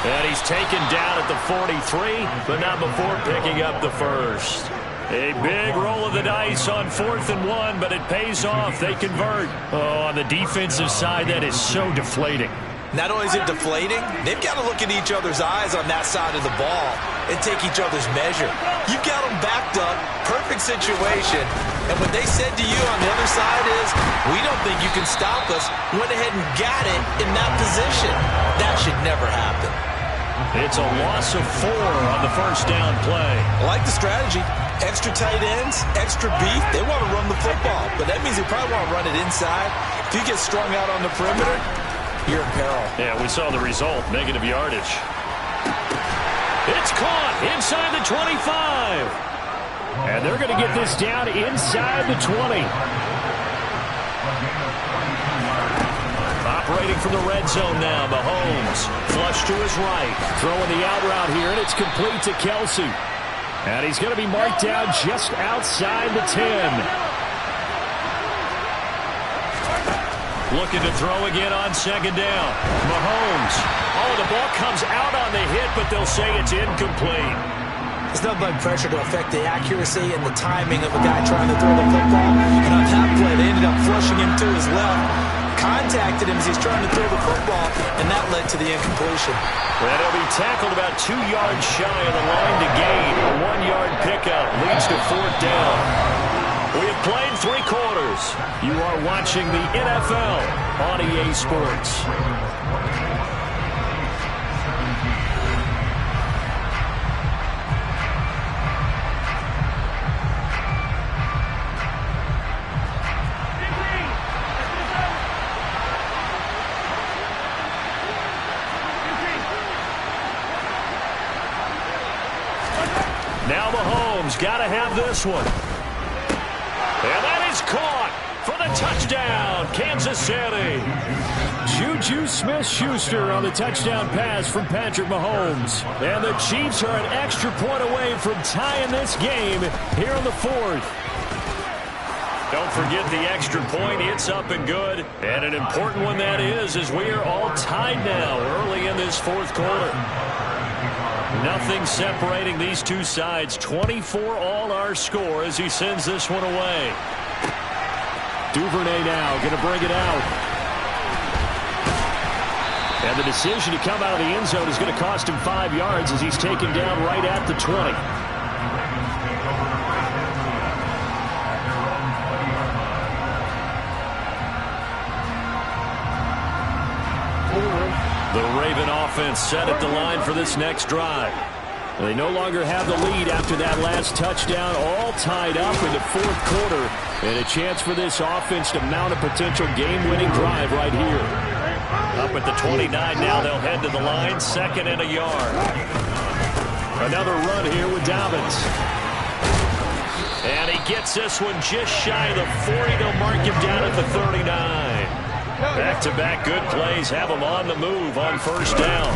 And he's taken down at the 43, but not before picking up the first. A big roll of the dice on 4th and 1, but it pays off. They convert. Oh, on the defensive side, that is so deflating. Not only is it deflating, they've got to look in each other's eyes on that side of the ball and take each other's measure. You've got them backed up, perfect situation, and what they said to you on the other side is, we don't think you can stop us. Went ahead and got it in that position. That should never happen. It's a loss of 4 on the first down play. I like the strategy. Extra tight ends, extra beef. They want to run the football, but that means they probably want to run it inside. If you get strung out on the perimeter, you're in peril. Yeah, we saw the result, negative yardage. It's caught inside the 25. And they're going to get this down inside the 20. Operating from the red zone now, Mahomes. Flush to his right. Throwing the out route here, and it's complete to Kelsey. And he's going to be marked down just outside the 10. Looking to throw again on second down. Mahomes. Oh, the ball comes out on the hit, but they'll say it's incomplete. There's nothing like pressure to affect the accuracy and the timing of a guy trying to throw the football. And on that play, they ended up flushing him to his left. Contacted him as he's trying to throw the football, and that led to the incompletion. And he'll be tackled about 2 yards shy of the line to gain. A 1-yard pickup leads to 4th down. We have played 3 quarters. You are watching the NFL on EA Sports. Now Mahomes got to have this one. And that is caught for the touchdown, Kansas City. Juju Smith-Schuster on the touchdown pass from Patrick Mahomes. And the Chiefs are an extra point away from tying this game here in the 4th. Don't forget the extra point. It's up and good. And an important one that is, as we are all tied now early in this 4th quarter. Nothing separating these two sides. 24 all our score as he sends this one away. Duvernay now going to bring it out. And the decision to come out of the end zone is going to cost him 5 yards as he's taken down right at the 20. The Raven offense set at the line for this next drive. They no longer have the lead after that last touchdown, all tied up in the 4th quarter. And a chance for this offense to mount a potential game-winning drive right here. Up at the 29 now, they'll head to the line, 2nd and a yard. Another run here with Dobbins. And he gets this one just shy of the 40. They'll mark him down at the 39. Back-to-back good plays have him on the move on 1st down.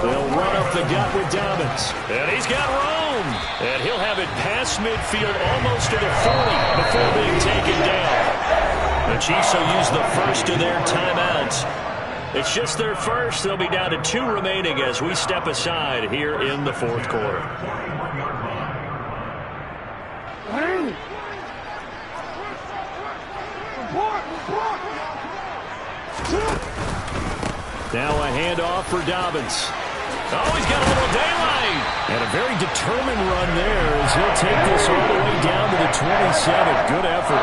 They'll run up the gut with Dobbins. And he's got room. And he'll have it past midfield almost to the 40 before being taken down. The Chiefs will use the first of their timeouts. It's just their first. They'll be down to 2 remaining as we step aside here in the fourth quarter. Now a handoff for Dobbins. Oh, he's got a little daylight. And a very determined run there as he'll take this all the way down to the 27. Good effort.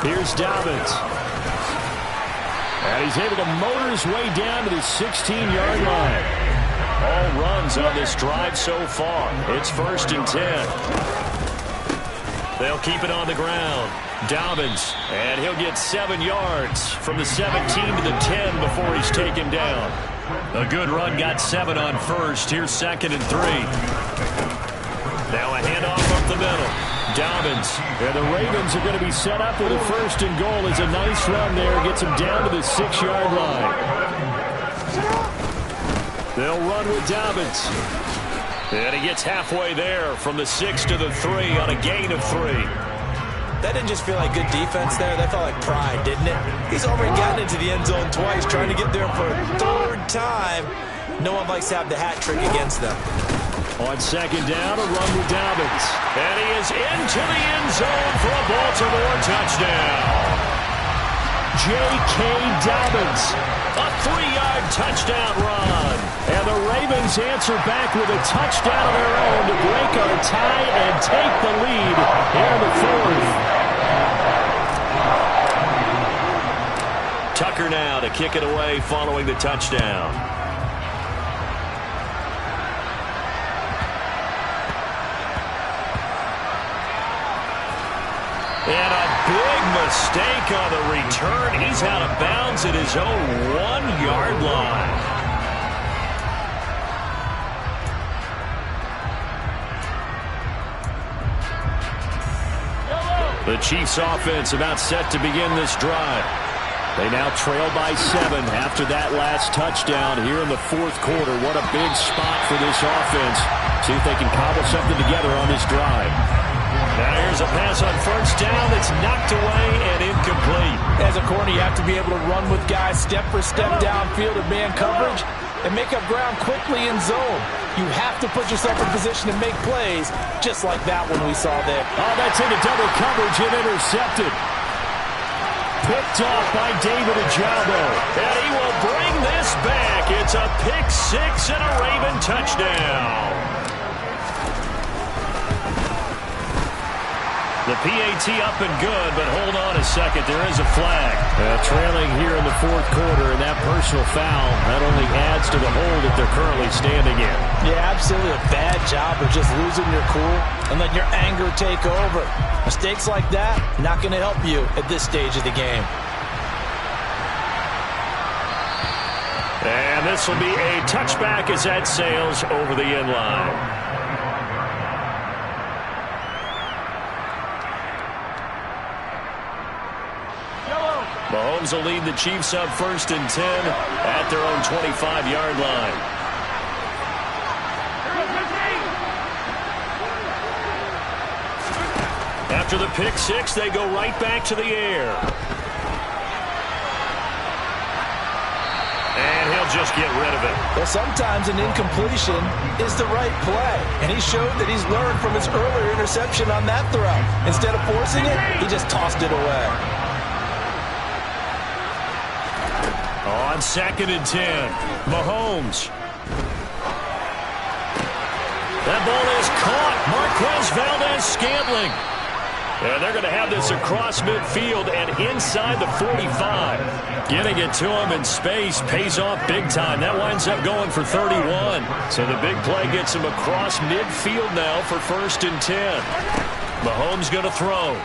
Here's Dobbins. And he's able to motor his way down to the 16-yard line. All runs on this drive so far. It's 1st and 10. They'll keep it on the ground. Dobbins, and he'll get 7 yards from the 17 to the 10 before he's taken down. A good run, got 7 on first. Here's 2nd and 3. Now a handoff up the middle. Dobbins, and the Ravens are going to be set up with a 1st and goal. It's a nice run there, gets him down to the 6-yard line. They'll run with Dobbins. And he gets halfway there from the 6 to the 3 on a gain of 3. That didn't just feel like good defense there. That felt like pride, didn't it? He's already gotten into the end zone twice, trying to get there for a 3rd time. No one likes to have the hat trick against them. On 2nd down, a run with Dobbins. And he is into the end zone for a Baltimore touchdown. J.K. Dobbins, a 3-yard touchdown run. And the Ravens answer back with a touchdown of their own to break our tie and take the lead here in the 4th. Tucker now to kick it away following the touchdown. And a big mistake on the return. He's out of bounds at his own 1-yard line. The Chiefs offense about set to begin this drive. They now trail by 7 after that last touchdown here in the 4th quarter. What a big spot for this offense. See if they can cobble something together on this drive. Now here's a pass on 1st down that's knocked away and incomplete. As a corner, you have to be able to run with guys step for step downfield in man coverage and make up ground quickly in zone. You have to put yourself in position to make plays, just like that one we saw there. Oh, that's into double coverage and intercepted. Picked off by David Ojabo. And he will bring this back. It's a pick 6 and a Raven touchdown. The PAT up and good, but hold on a second. There is a flag. Trailing here in the 4th quarter, and that personal foul not only adds to the hole that they're currently standing in. Yeah, absolutely a bad job of just losing your cool and letting your anger take over. Mistakes like that, not going to help you at this stage of the game. And this will be a touchback as that sails over the end line. Mahomes will lead the Chiefs up 1st and 10 at their own 25-yard line. After the pick 6, they go right back to the air. And he'll just get rid of it. Well, sometimes an incompletion is the right play. And he showed that he's learned from his earlier interception on that throw. Instead of forcing it, he just tossed it away. On 2nd and 10, Mahomes. That ball is caught. Marquez Valdes-Scantling. And they're going to have this across midfield and inside the 45. Getting it to him in space pays off big time. That winds up going for 31. So the big play gets him across midfield now for 1st and 10. Mahomes going to throw.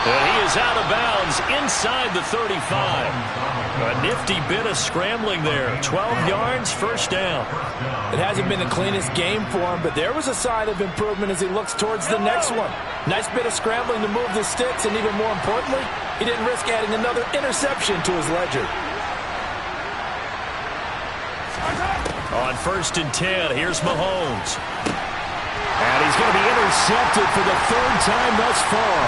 And he is out of bounds inside the 35. A nifty bit of scrambling there. 12 yards, 1st down. It hasn't been the cleanest game for him, but there was a sign of improvement as he looks towards the next one. Nice bit of scrambling to move the sticks, and even more importantly, he didn't risk adding another interception to his ledger. On 1st and 10, here's Mahomes. And he's going to be intercepted for the third time thus far.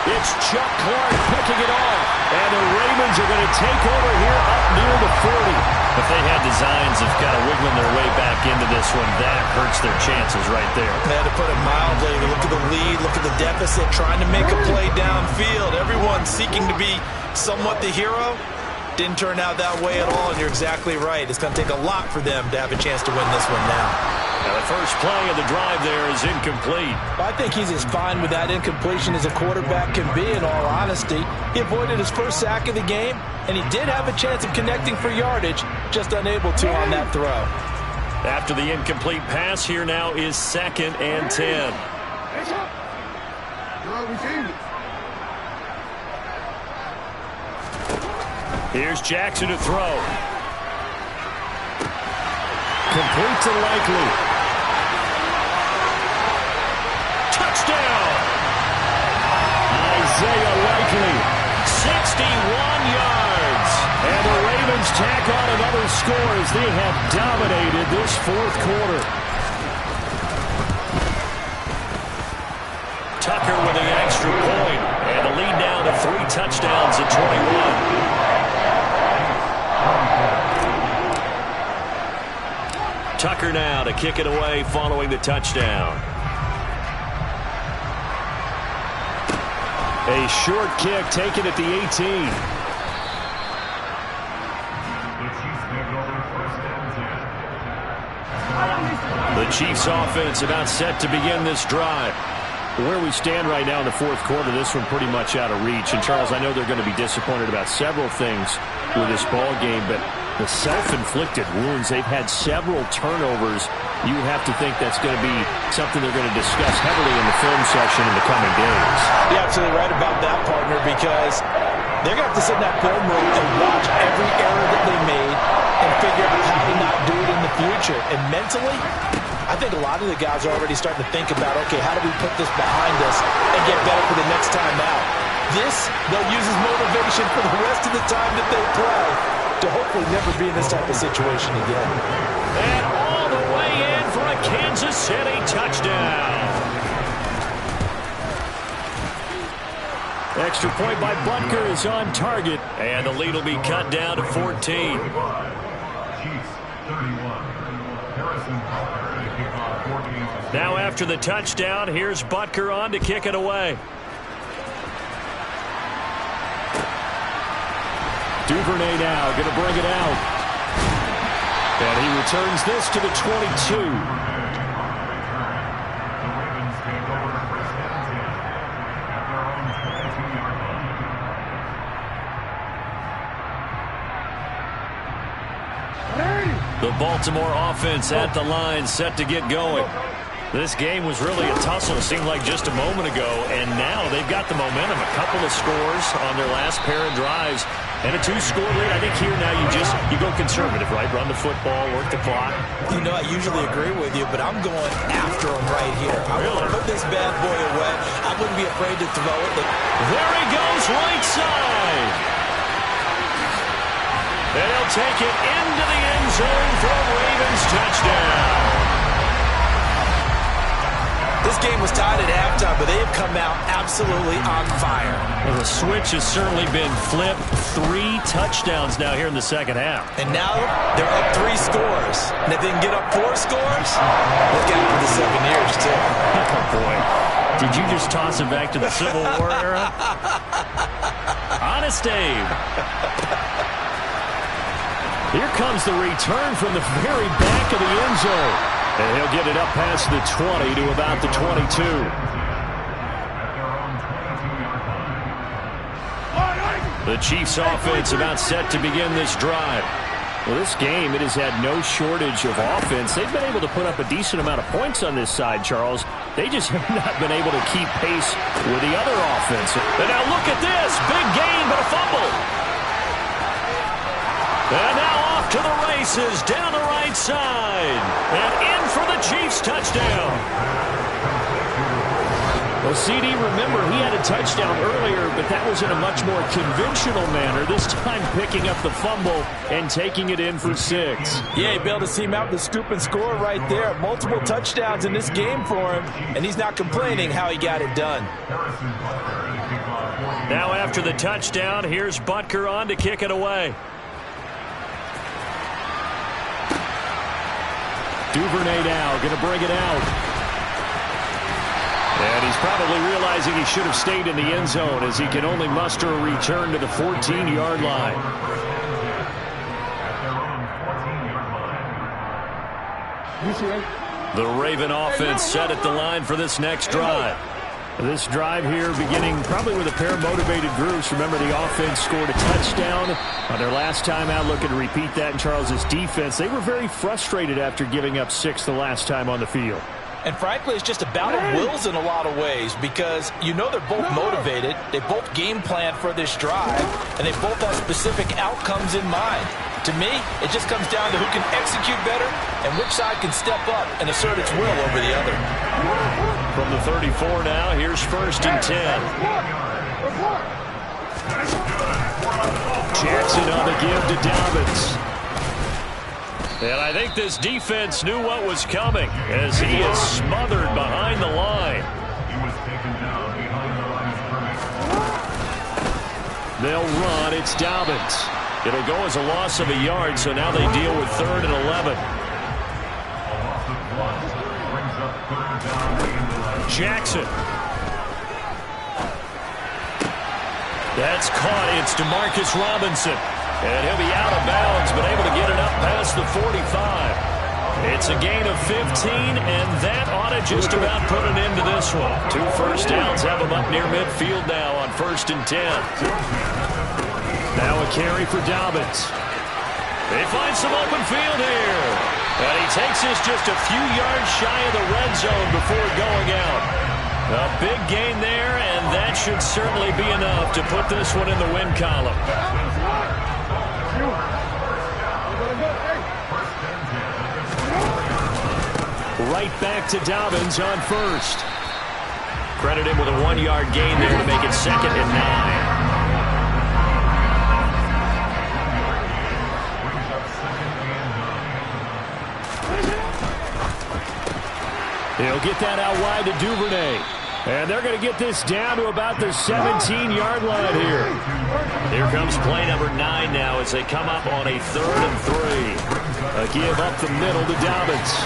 It's Chuck Clark picking it off. And the Ravens are going to take over here up near the 40. If they had designs of kind of wiggling their way back into this one, that hurts their chances right there. To put it mildly, look at the lead, look at the deficit, trying to make a play downfield. Everyone seeking to be somewhat the hero. Didn't turn out that way at all, and you're exactly right. It's going to take a lot for them to have a chance to win this one now. Now the first play of the drive there is incomplete. I think he's as fine with that incompletion as a quarterback can be, in all honesty. He avoided his first sack of the game, and he did have a chance of connecting for yardage, just unable to on that throw. After the incomplete pass, here now is 2nd and 10. Here's Jackson to throw. Complete to Likely. Touchdown! Isaiah Likely. 61 yards. And the Ravens tack on another score as they have dominated this fourth quarter. Tucker with the extra point. And the lead down to 3 touchdowns at 21. Tucker now to kick it away following the touchdown. A short kick taken at the 18. The Chiefs offense about set to begin this drive. Where we stand right now in the fourth quarter, this one pretty much out of reach. And, Charles, I know they're going to be disappointed about several things with this ball game, but the self-inflicted wounds, they've had several turnovers. You have to think that's going to be something they're going to discuss heavily in the film session in the coming days. You're absolutely right about that, partner, because they're going to have to sit in that film room and watch every error that they made and figure out how to not do it in the future. And mentally, I think a lot of the guys are already starting to think about, okay, how do we put this behind us and get better for the next time out? This, they'll use as motivation for the rest of the time that they play to hopefully never be in this type of situation again. And all the way in for a Kansas City touchdown. Extra point by Butker is on target. And the lead will be cut down to 14. Chiefs 31. Harrison Butker to kick off 14. Now after the touchdown, here's Butker on to kick it away. Duvernay now going to bring it out. And he returns this to the 22. The Baltimore offense at the line, set to get going. This game was really a tussle, seemed like just a moment ago, and now they've got the momentum. A couple of scores on their last pair of drives, and a 2-score lead. I think here now you go conservative, right? Run the football, work the clock. You know, I usually agree with you, but I'm going after him right here. I want to put this bad boy away. I wouldn't be afraid to throw it. There he goes, right side. And he'll take it into the end zone for a Ravens touchdown. This game was tied at halftime, but they have come out absolutely on fire. Well, the switch has certainly been flipped. 3 touchdowns now here in the second half. And now they're up 3 scores. And if they can get up 4 scores, look out for the 7 years, too. Oh, boy. Did you just toss it back to the Civil War era? Honest Abe. Here comes the return from the very back of the end zone. And he'll get it up past the 20 to about the 22. The Chiefs offense about set to begin this drive. Well, this game, it has had no shortage of offense. They've been able to put up a decent amount of points on this side, Charles. They just have not been able to keep pace with the other offense. And now look at this. Big gain, but a fumble. And now off to the races, down the right side. And in for the Chiefs touchdown. Well, CD, remember, he had a touchdown earlier, but that was in a much more conventional manner. This time picking up the fumble and taking it in for 6. Yeah, he bailed his team out with the scoop and score right there. Multiple touchdowns in this game for him, and he's not complaining how he got it done. Now after the touchdown, here's Butker on to kick it away. Duvernay now going to bring it out. And he's probably realizing he should have stayed in the end zone as he can only muster a return to the 14-yard line. The Raven offense set at the line for this next drive. This drive here beginning probably with a pair of motivated groups. Remember, the offense scored a touchdown on their last time out. Looking to repeat that in Charles's defense. They were very frustrated after giving up 6 the last time on the field. And frankly, it's just a battle of wills in a lot of ways because you know they're both motivated. They both game plan for this drive, and they both have specific outcomes in mind. To me, it just comes down to who can execute better and which side can step up and assert its will over the other. From the 34 now, here's 1st and 10. Jackson on the give to Dobbins. And I think this defense knew what was coming as he is smothered behind the line. He was taken down behind the line of scrimmage. They'll run. It's Dobbins. It'll go as a loss of a yard, so now they deal with 3rd and 11. A loss of 1 brings up 3rd down behind the line. Jackson. That's caught. It's DeMarcus Robinson. And he'll be out of bounds, but able to get it up past the 45. It's a gain of 15, and that ought to just about put an end to this one. 2 first downs have him up near midfield now on 1st and 10. Now a carry for Dobbins. They find some open field here. And he takes this just a few yards shy of the red zone before going out. A big gain there, and that should certainly be enough to put this one in the win column. Right back to Dobbins on 1st. Credit him with a 1-yard gain there to make it 2nd and 9. He'll get that out wide to Duvernay. And they're going to get this down to about the 17-yard line here. Here comes play number 9 now as they come up on a 3rd and 3. A give up the middle to Dobbins.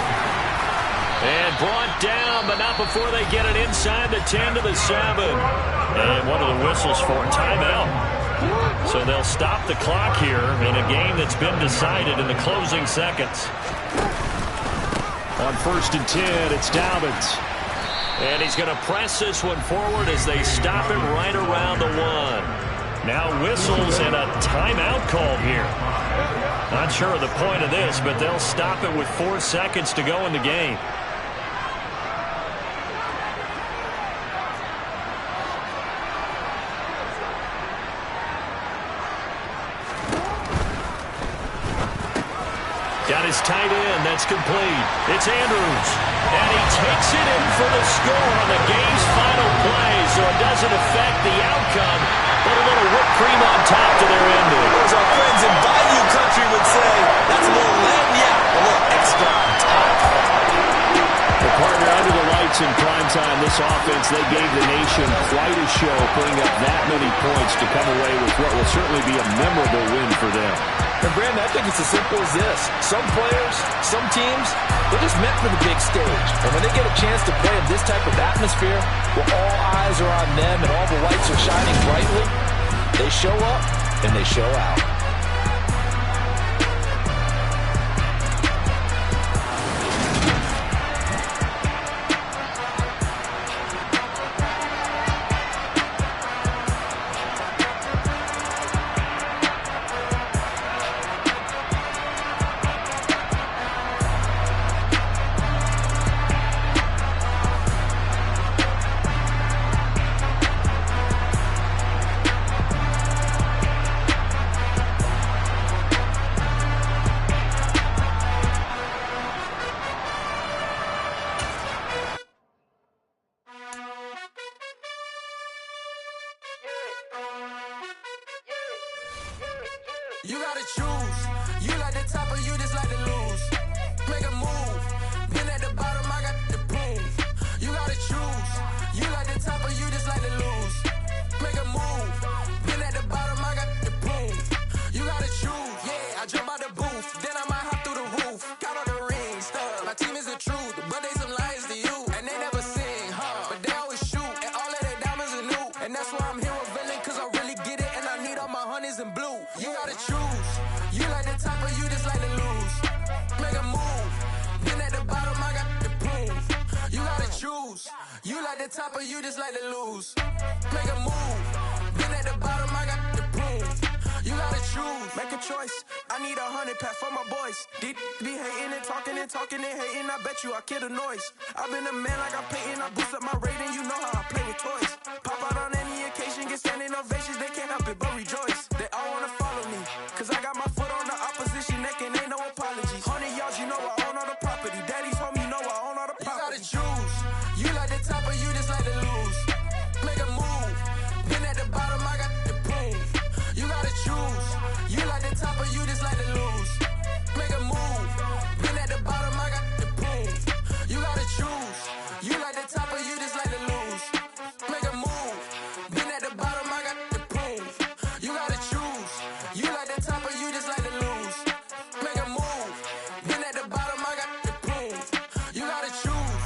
And brought down, but not before they get it inside the 10 to the 7. And one of the whistles for a timeout. So they'll stop the clock here in a game that's been decided in the closing seconds. On 1st and 10, it's Dobbins. And he's going to press this one forward as they stop it right around the 1. Now whistles and a timeout called here. Not sure of the point of this, but they'll stop it with 4 seconds to go in the game. Got his tight end. That's complete. It's Andrews. And he takes it in for the score on the game's final play, so it doesn't affect the outcome, but a little whipped cream on top to their ending. As our friends in Bayou Country would say, that's a little lagniappe, a little extra on top. The partner under the lights in prime time, this offense, they gave the nation quite a show, putting up that many points to come away with what will certainly be a memorable win for them. And Brandon, I think it's as simple as this. Some players, some teams, they're just meant for the big stage. And when they get a chance to play in this type of atmosphere, where all eyes are on them and all the lights are shining brightly, they show up and they show out. You gotta choose. You like the top or you just like to lose. Make a move. Been at the bottom, I got the proof. You gotta choose. You like the top or you just like to lose. Make a move. Been at the bottom, I got the proof. You gotta choose. Yeah, I jump out the booth. Then I might hop through the roof. Count on the rings, stuff. My team is the truth, but they some liars to you. And they never sing, but they always shoot. And all of their diamonds are new. And that's why I'm here with villain, cause I really get it. And I need all my honeys in blue. You gotta choose. You like the top or you just like to lose. Make a move. Been at the bottom, I got the proof. You gotta choose. You like the top or you just like to lose. Make a move. Been at the bottom, I got the proof. You gotta choose. Make a choice. I need 100 pack for my boys. Be hating and talking and talking and hating. I bet you I kill the noise. I've been a man like I'm Peyton. I boost up my rating. You know how I play with toys. Pop out on any occasion, get standing ovations. They can't help it but rejoice. They all wanna follow me, cause I got my foot on the opposition neck and ain't no apologies. 100 yards, you know I own all the property. Daddy's home, you know I own all the property. You gotta choose. You like the top or you just like to lose. Make a move. Been at the bottom, I got the proof. You gotta choose. You like the top or you just like to lose. Make a move. Been at the bottom, I got the proof. You gotta choose. You like the top or you just like to lose. Make a move. Been at the bottom, I got the proof. You gotta choose. You like the top or you just like to lose. Make a move. Been at the bottom, I got the proof. You gotta choose.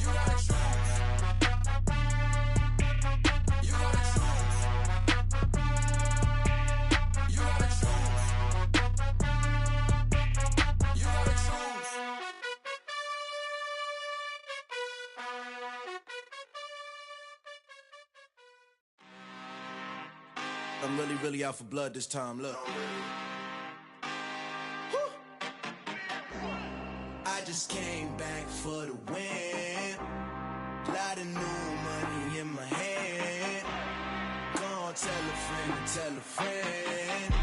You gotta choose. You gotta choose. You gotta choose. You gotta choose. I'm really out for blood this time, look. I just came back for the win. Lot of new money in my hand. Gonna tell a friend to tell a friend.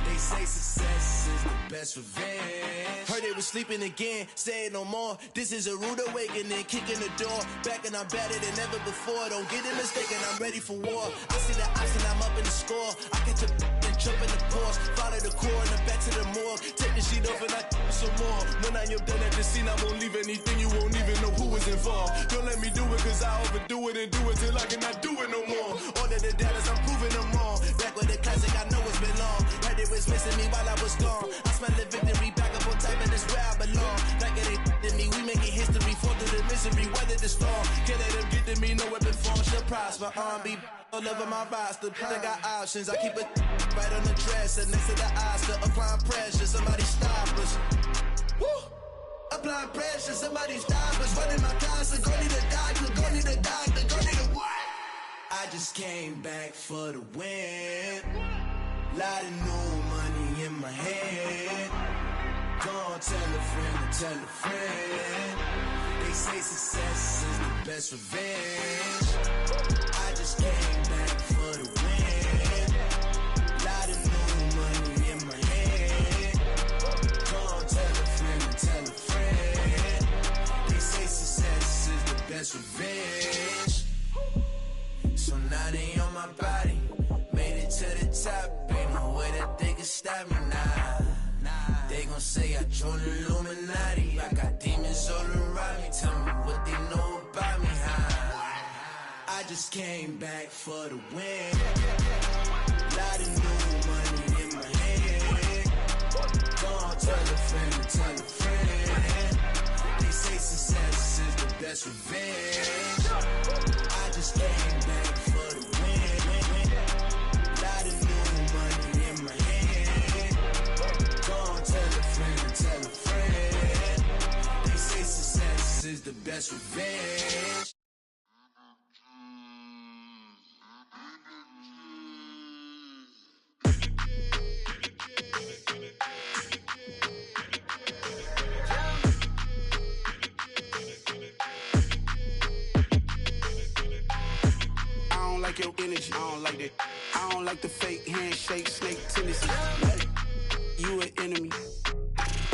They say success is the best revenge. Heard they was sleeping again, say it no more. This is a rude awakening, kicking the door. Back and I'm better than ever before. Don't get it mistaken, I'm ready for war. I see the ops and I'm up in the score. I get to and jump in the pause. Follow the core and then back to the morgue. Take the sheet off and I some more. When I am done at the scene, I won't leave anything. You won't even know who was involved. Don't let me do it cause I overdo it and do it till I cannot do it no more. All of the doubters, I'm proving them wrong. Back with the classic, I know it's been long. Heard it was missing me while I was gone. I smell the victory, back up on time and it's where I belong. Like it ain't to me, we making history. Fall through the misery, weather the storm. Can't let them get to me, no weapon form should prosper. R&B all over my roster, I got options. I keep it right on the dresser, next to the Oscar. Applying pressure, somebody stop us. Woo! Applying pressure, somebody stop us. Running my concert, go need a doctor, go need a doctor, go need a what? I just came back for the win. Lot of new money in my hand. Gonna tell a friend to tell a friend. They say success is the best revenge. I just came back for the win. Lot of new money in my hand. Gonna tell a friend to tell a friend. They say success is the best revenge. So now they on my body. Made it to the top. Ain't no way that they can stop me now. They gon' say I joined the Illuminati. I got demons all around me. Tell me what they know about me, huh? I just came back for the win. Lot of new money in my hand. Gonna tell a friend to tell a friend. They say success is the best revenge. I just came back for the win. Lot of new money in my hand. Gonna tell a friend to tell a friend. They say success is the best revenge. Like your energy, I don't like that. I don't like the fake handshake, snake tendencies. You an enemy.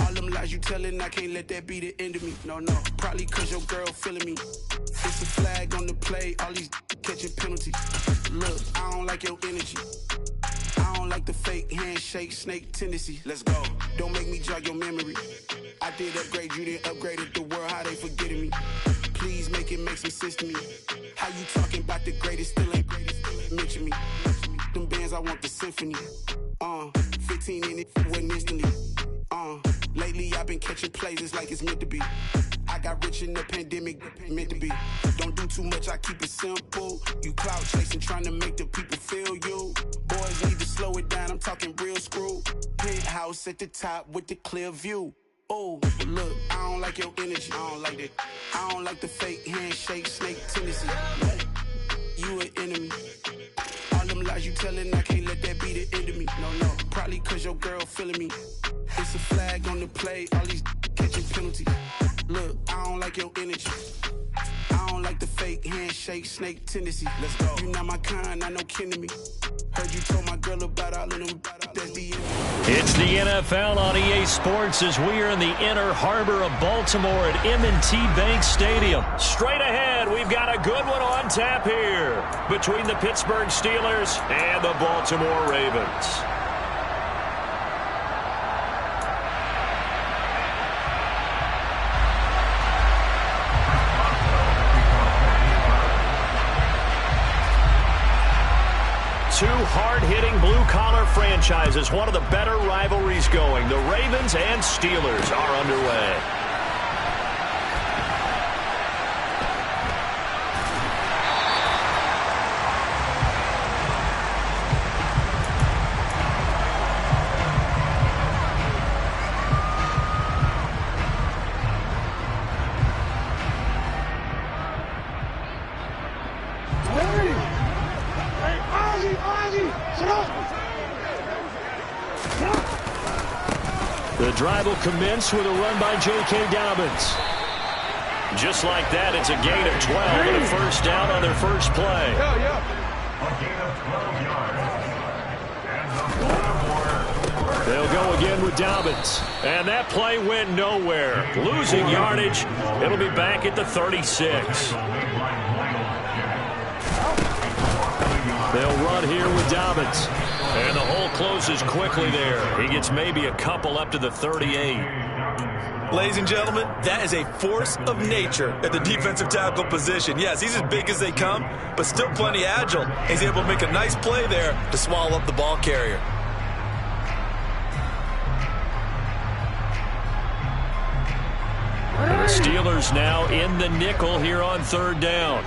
All them lies you telling, I can't let that be the end of me. No, probably cause your girl feeling me. It's a flag on the play, all these catching penalties. Look, I don't like your energy. don't like the fake handshake, snake tendency. Let's go. Don't make me jog your memory. I did upgrade you, then upgraded the world. How they forgetting me? Please make it make some sense to me. How you talking about the greatest? Still ain't greatest. Mention me. Them bands, I want the symphony. 15 in it, wasn't instantly. Lately I've been catching plays, it's like it's meant to be. I got rich in the pandemic, meant to be. Don't do too much, I keep it simple. You clout chasing, trying to make the people feel you. Boys need to slow it down, I'm talking real screw. Penthouse at the top with the clear view. Oh, look, I don't like your energy, I don't like that. I don't like the fake handshake, snake tendency. You an enemy. All them lies you telling, I can't let that be the end of me. No, probably cause your girl feeling me. It's a flag on the play, all these catching penalties. Look, I don't like your energy. I don't like the fake handshake, snake tendency. Let's go. You not my kind, I know kin to me. Heard you told my girl about all of them. That's the end. It's the NFL on EA Sports as we are in the inner harbor of Baltimore at M&T Bank Stadium. Straight ahead, we've got a good one on tap here between the Pittsburgh Steelers and the Baltimore Ravens. Two hard-hitting blue-collar franchises, one of the better rivalries going. The Ravens and Steelers are underway. The drive will commence with a run by J.K. Dobbins. Just like that, it's a gain of 12 and a first down on their first play. A gain of 12 yards. They'll go again with Dobbins. And that play went nowhere. Losing yardage. It'll be back at the 36. They'll run here with Dobbins. And the hole closes quickly there. He gets maybe a couple up to the 38. Ladies and gentlemen, that is a force of nature at the defensive tackle position. Yes, he's as big as they come, but still plenty agile. He's able to make a nice play there to swallow up the ball carrier. The Steelers now in the nickel here on third down.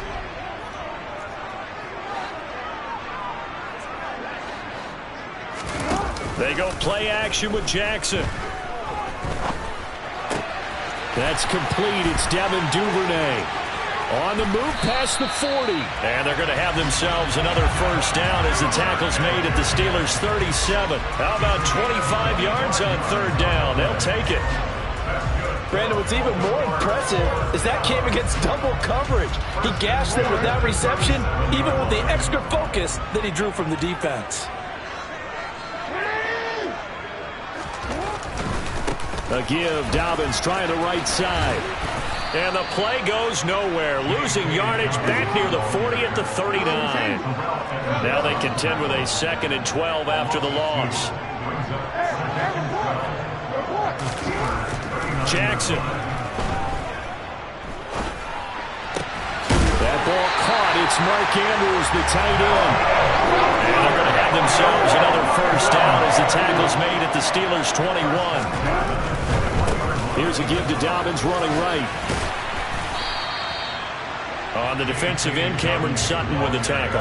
They go play action with Jackson. That's complete. It's Devin Duvernay. On the move past the 40. And they're going to have themselves another first down as the tackle's made at the Steelers' 37. How about 25 yards on third down? They'll take it. Brandon, what's even more impressive is that came against double coverage. He gashed them with that reception, even with the extra focus that he drew from the defense. A give, Dobbins trying the right side. And the play goes nowhere. Losing yardage back near the 40 at the 39. Now they contend with a 2nd and 12 after the loss. Jackson. That ball caught. It's Mark Andrews, the tight end. And they're going to have themselves another first down as the tackle's made at the Steelers' 21. Here's a give to Dobbins running right. On the defensive end, Cameron Sutton with the tackle.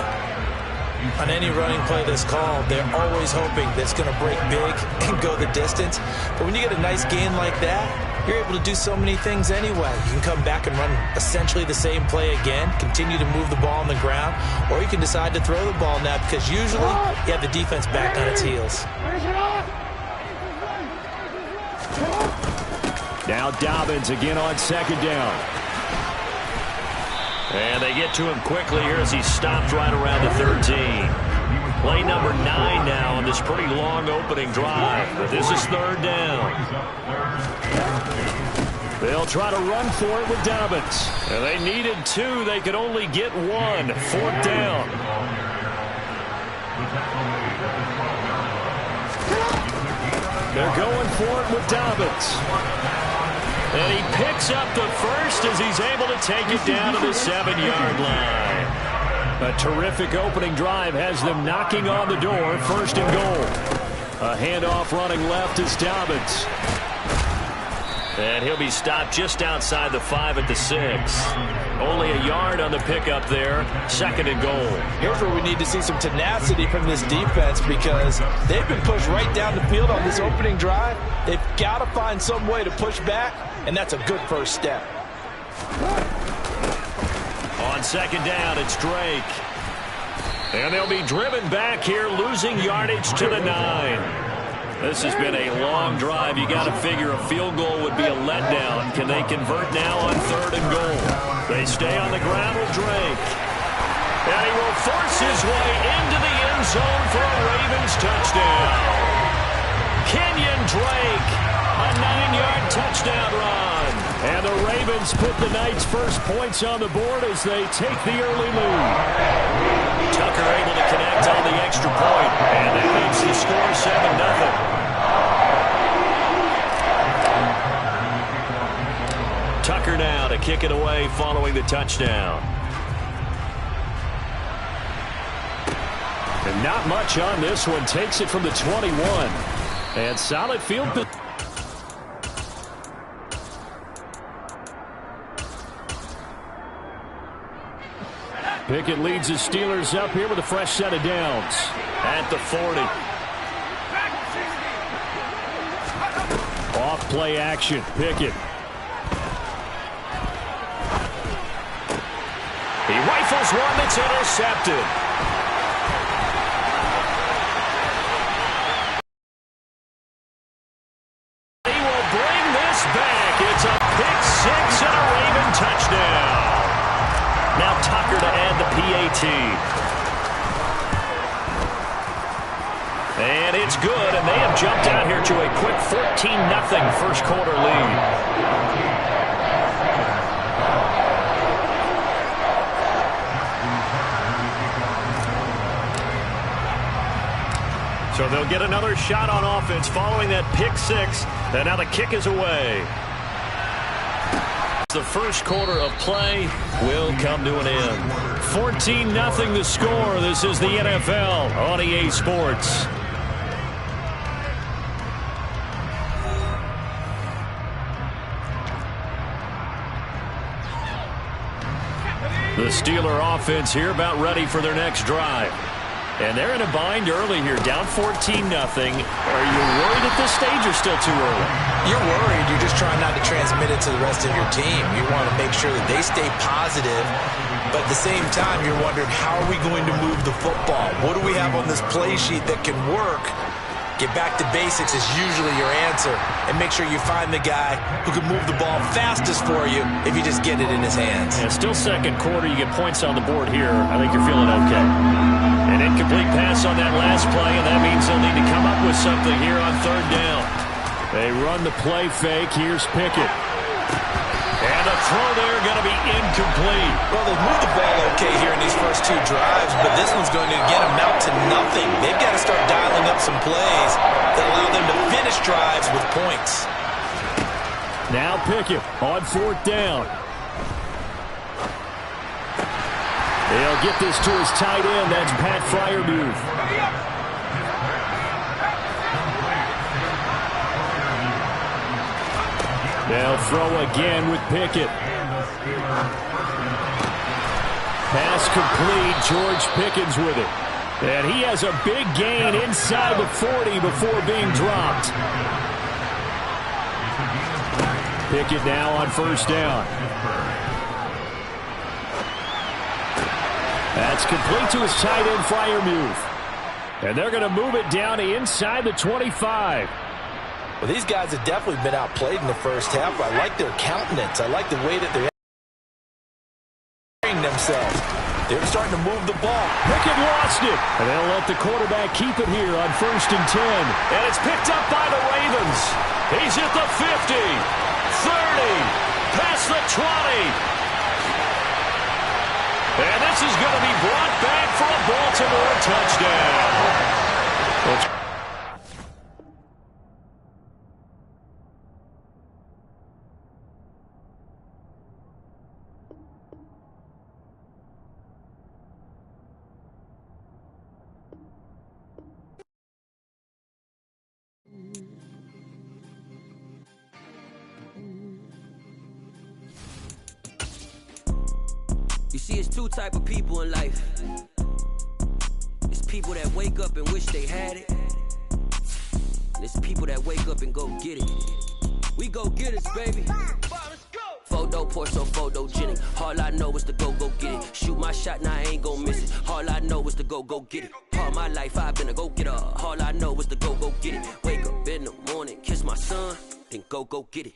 On any running play that's called, they're always hoping that it's going to break big and go the distance. But when you get a nice gain like that, you're able to do so many things anyway. You can come back and run essentially the same play again, continue to move the ball on the ground, or you can decide to throw the ball now because usually you have the defense back on its heels. Now Dobbins again on second down. And they get to him quickly here as he stopped right around the 13. Play number 9 now on this pretty long opening drive. But this is third down. They'll try to run for it with Dobbins. And they needed 2. They could only get 1. 4th down. They're going for it with Dobbins. And he picks up the first as he's able to take it down to the 7-yard line. A terrific opening drive has them knocking on the door, 1st and goal. A handoff running left is Dobbins. And he'll be stopped just outside the 5 at the 6. Only a yard on the pickup there. 2nd and goal. Here's where we need to see some tenacity from this defense because they've been pushed right down the field on this opening drive. They've got to find some way to push back, and that's a good first step. On 2nd down, it's Drake. And they'll be driven back here, losing yardage to the 9. This has been a long drive. You got to figure a field goal would be a letdown. Can they convert now on 3rd and goal? They stay on the ground with Drake. And he will force his way into the end zone for a Ravens touchdown. Kenyon Drake, a 9-yard touchdown run. And the Ravens put the Knights' first points on the board as they take the early lead. Tucker able to connect on the extra point, and that makes the score 7-0. Tucker now to kick it away following the touchdown. And not much on this one. Takes it from the 21. And solid field. Pickett leads the Steelers up here with a fresh set of downs. At the 40. Off play action. Pickett. He rifles one that's intercepted. He will bring this back. It's a pick 6 and a Raven touchdown. Now Tucker to add the PAT. And it's good, and they have jumped out here to a quick 14-0 first quarter lead. So they'll get another shot on offense following that pick 6. And now the kick is away. The first quarter of play will come to an end. 14-0 the score. This is the NFL on EA Sports. The Steeler offense here about ready for their next drive. And they're in a bind early here, down 14-0. Are you worried at this stage or still too early? You're worried. You're just trying not to transmit it to the rest of your team. You want to make sure that they stay positive, but at the same time, you're wondering, how are we going to move the football? What do we have on this play sheet that can work? Get back to basics is usually your answer, and make sure you find the guy who can move the ball fastest for you if you just get it in his hands. Yeah, still second quarter. You get points on the board here. I think you're feeling okay. An incomplete pass on that last play, and that means they'll need to come up with something here on 3rd down. They run the play fake. Here's Pickett. And a throw there going to be incomplete. Well, they've moved the ball okay here in these first 2 drives, but this one's going to again amount to nothing. They've got to start dialing up some plays that allow them to finish drives with points. Now Pickett on 4th down. They'll get this to his tight end. That's Pat Freiermuth. They'll throw again with Pickett. Pass complete. George Pickens with it. And he has a big gain inside the 40 before being dropped. Pickett now on 1st down. That's complete to his tight end, Freiermuth. And they're going to move it down to inside the 25. Well, these guys have definitely been outplayed in the first half. I like their countenance. I like the way that they're carrying themselves. They're starting to move the ball. Pickett lost it. And they'll let the quarterback keep it here on 1st and 10. And it's picked up by the Ravens. He's at the 50, 30, past the 20. And this is going to be brought back for a Baltimore touchdown. See, it's two type of people in life. It's people that wake up and wish they had it. And it's people that wake up and go get it. We go get it, baby. Photo, Porsche, photogenic. All I know is to go get it. Shoot my shot, now I ain't gon' miss it. All I know is to go get it. All my life I've been a go-getter. All I know is to go get it. Wake up in the morning, kiss my son, then go get it.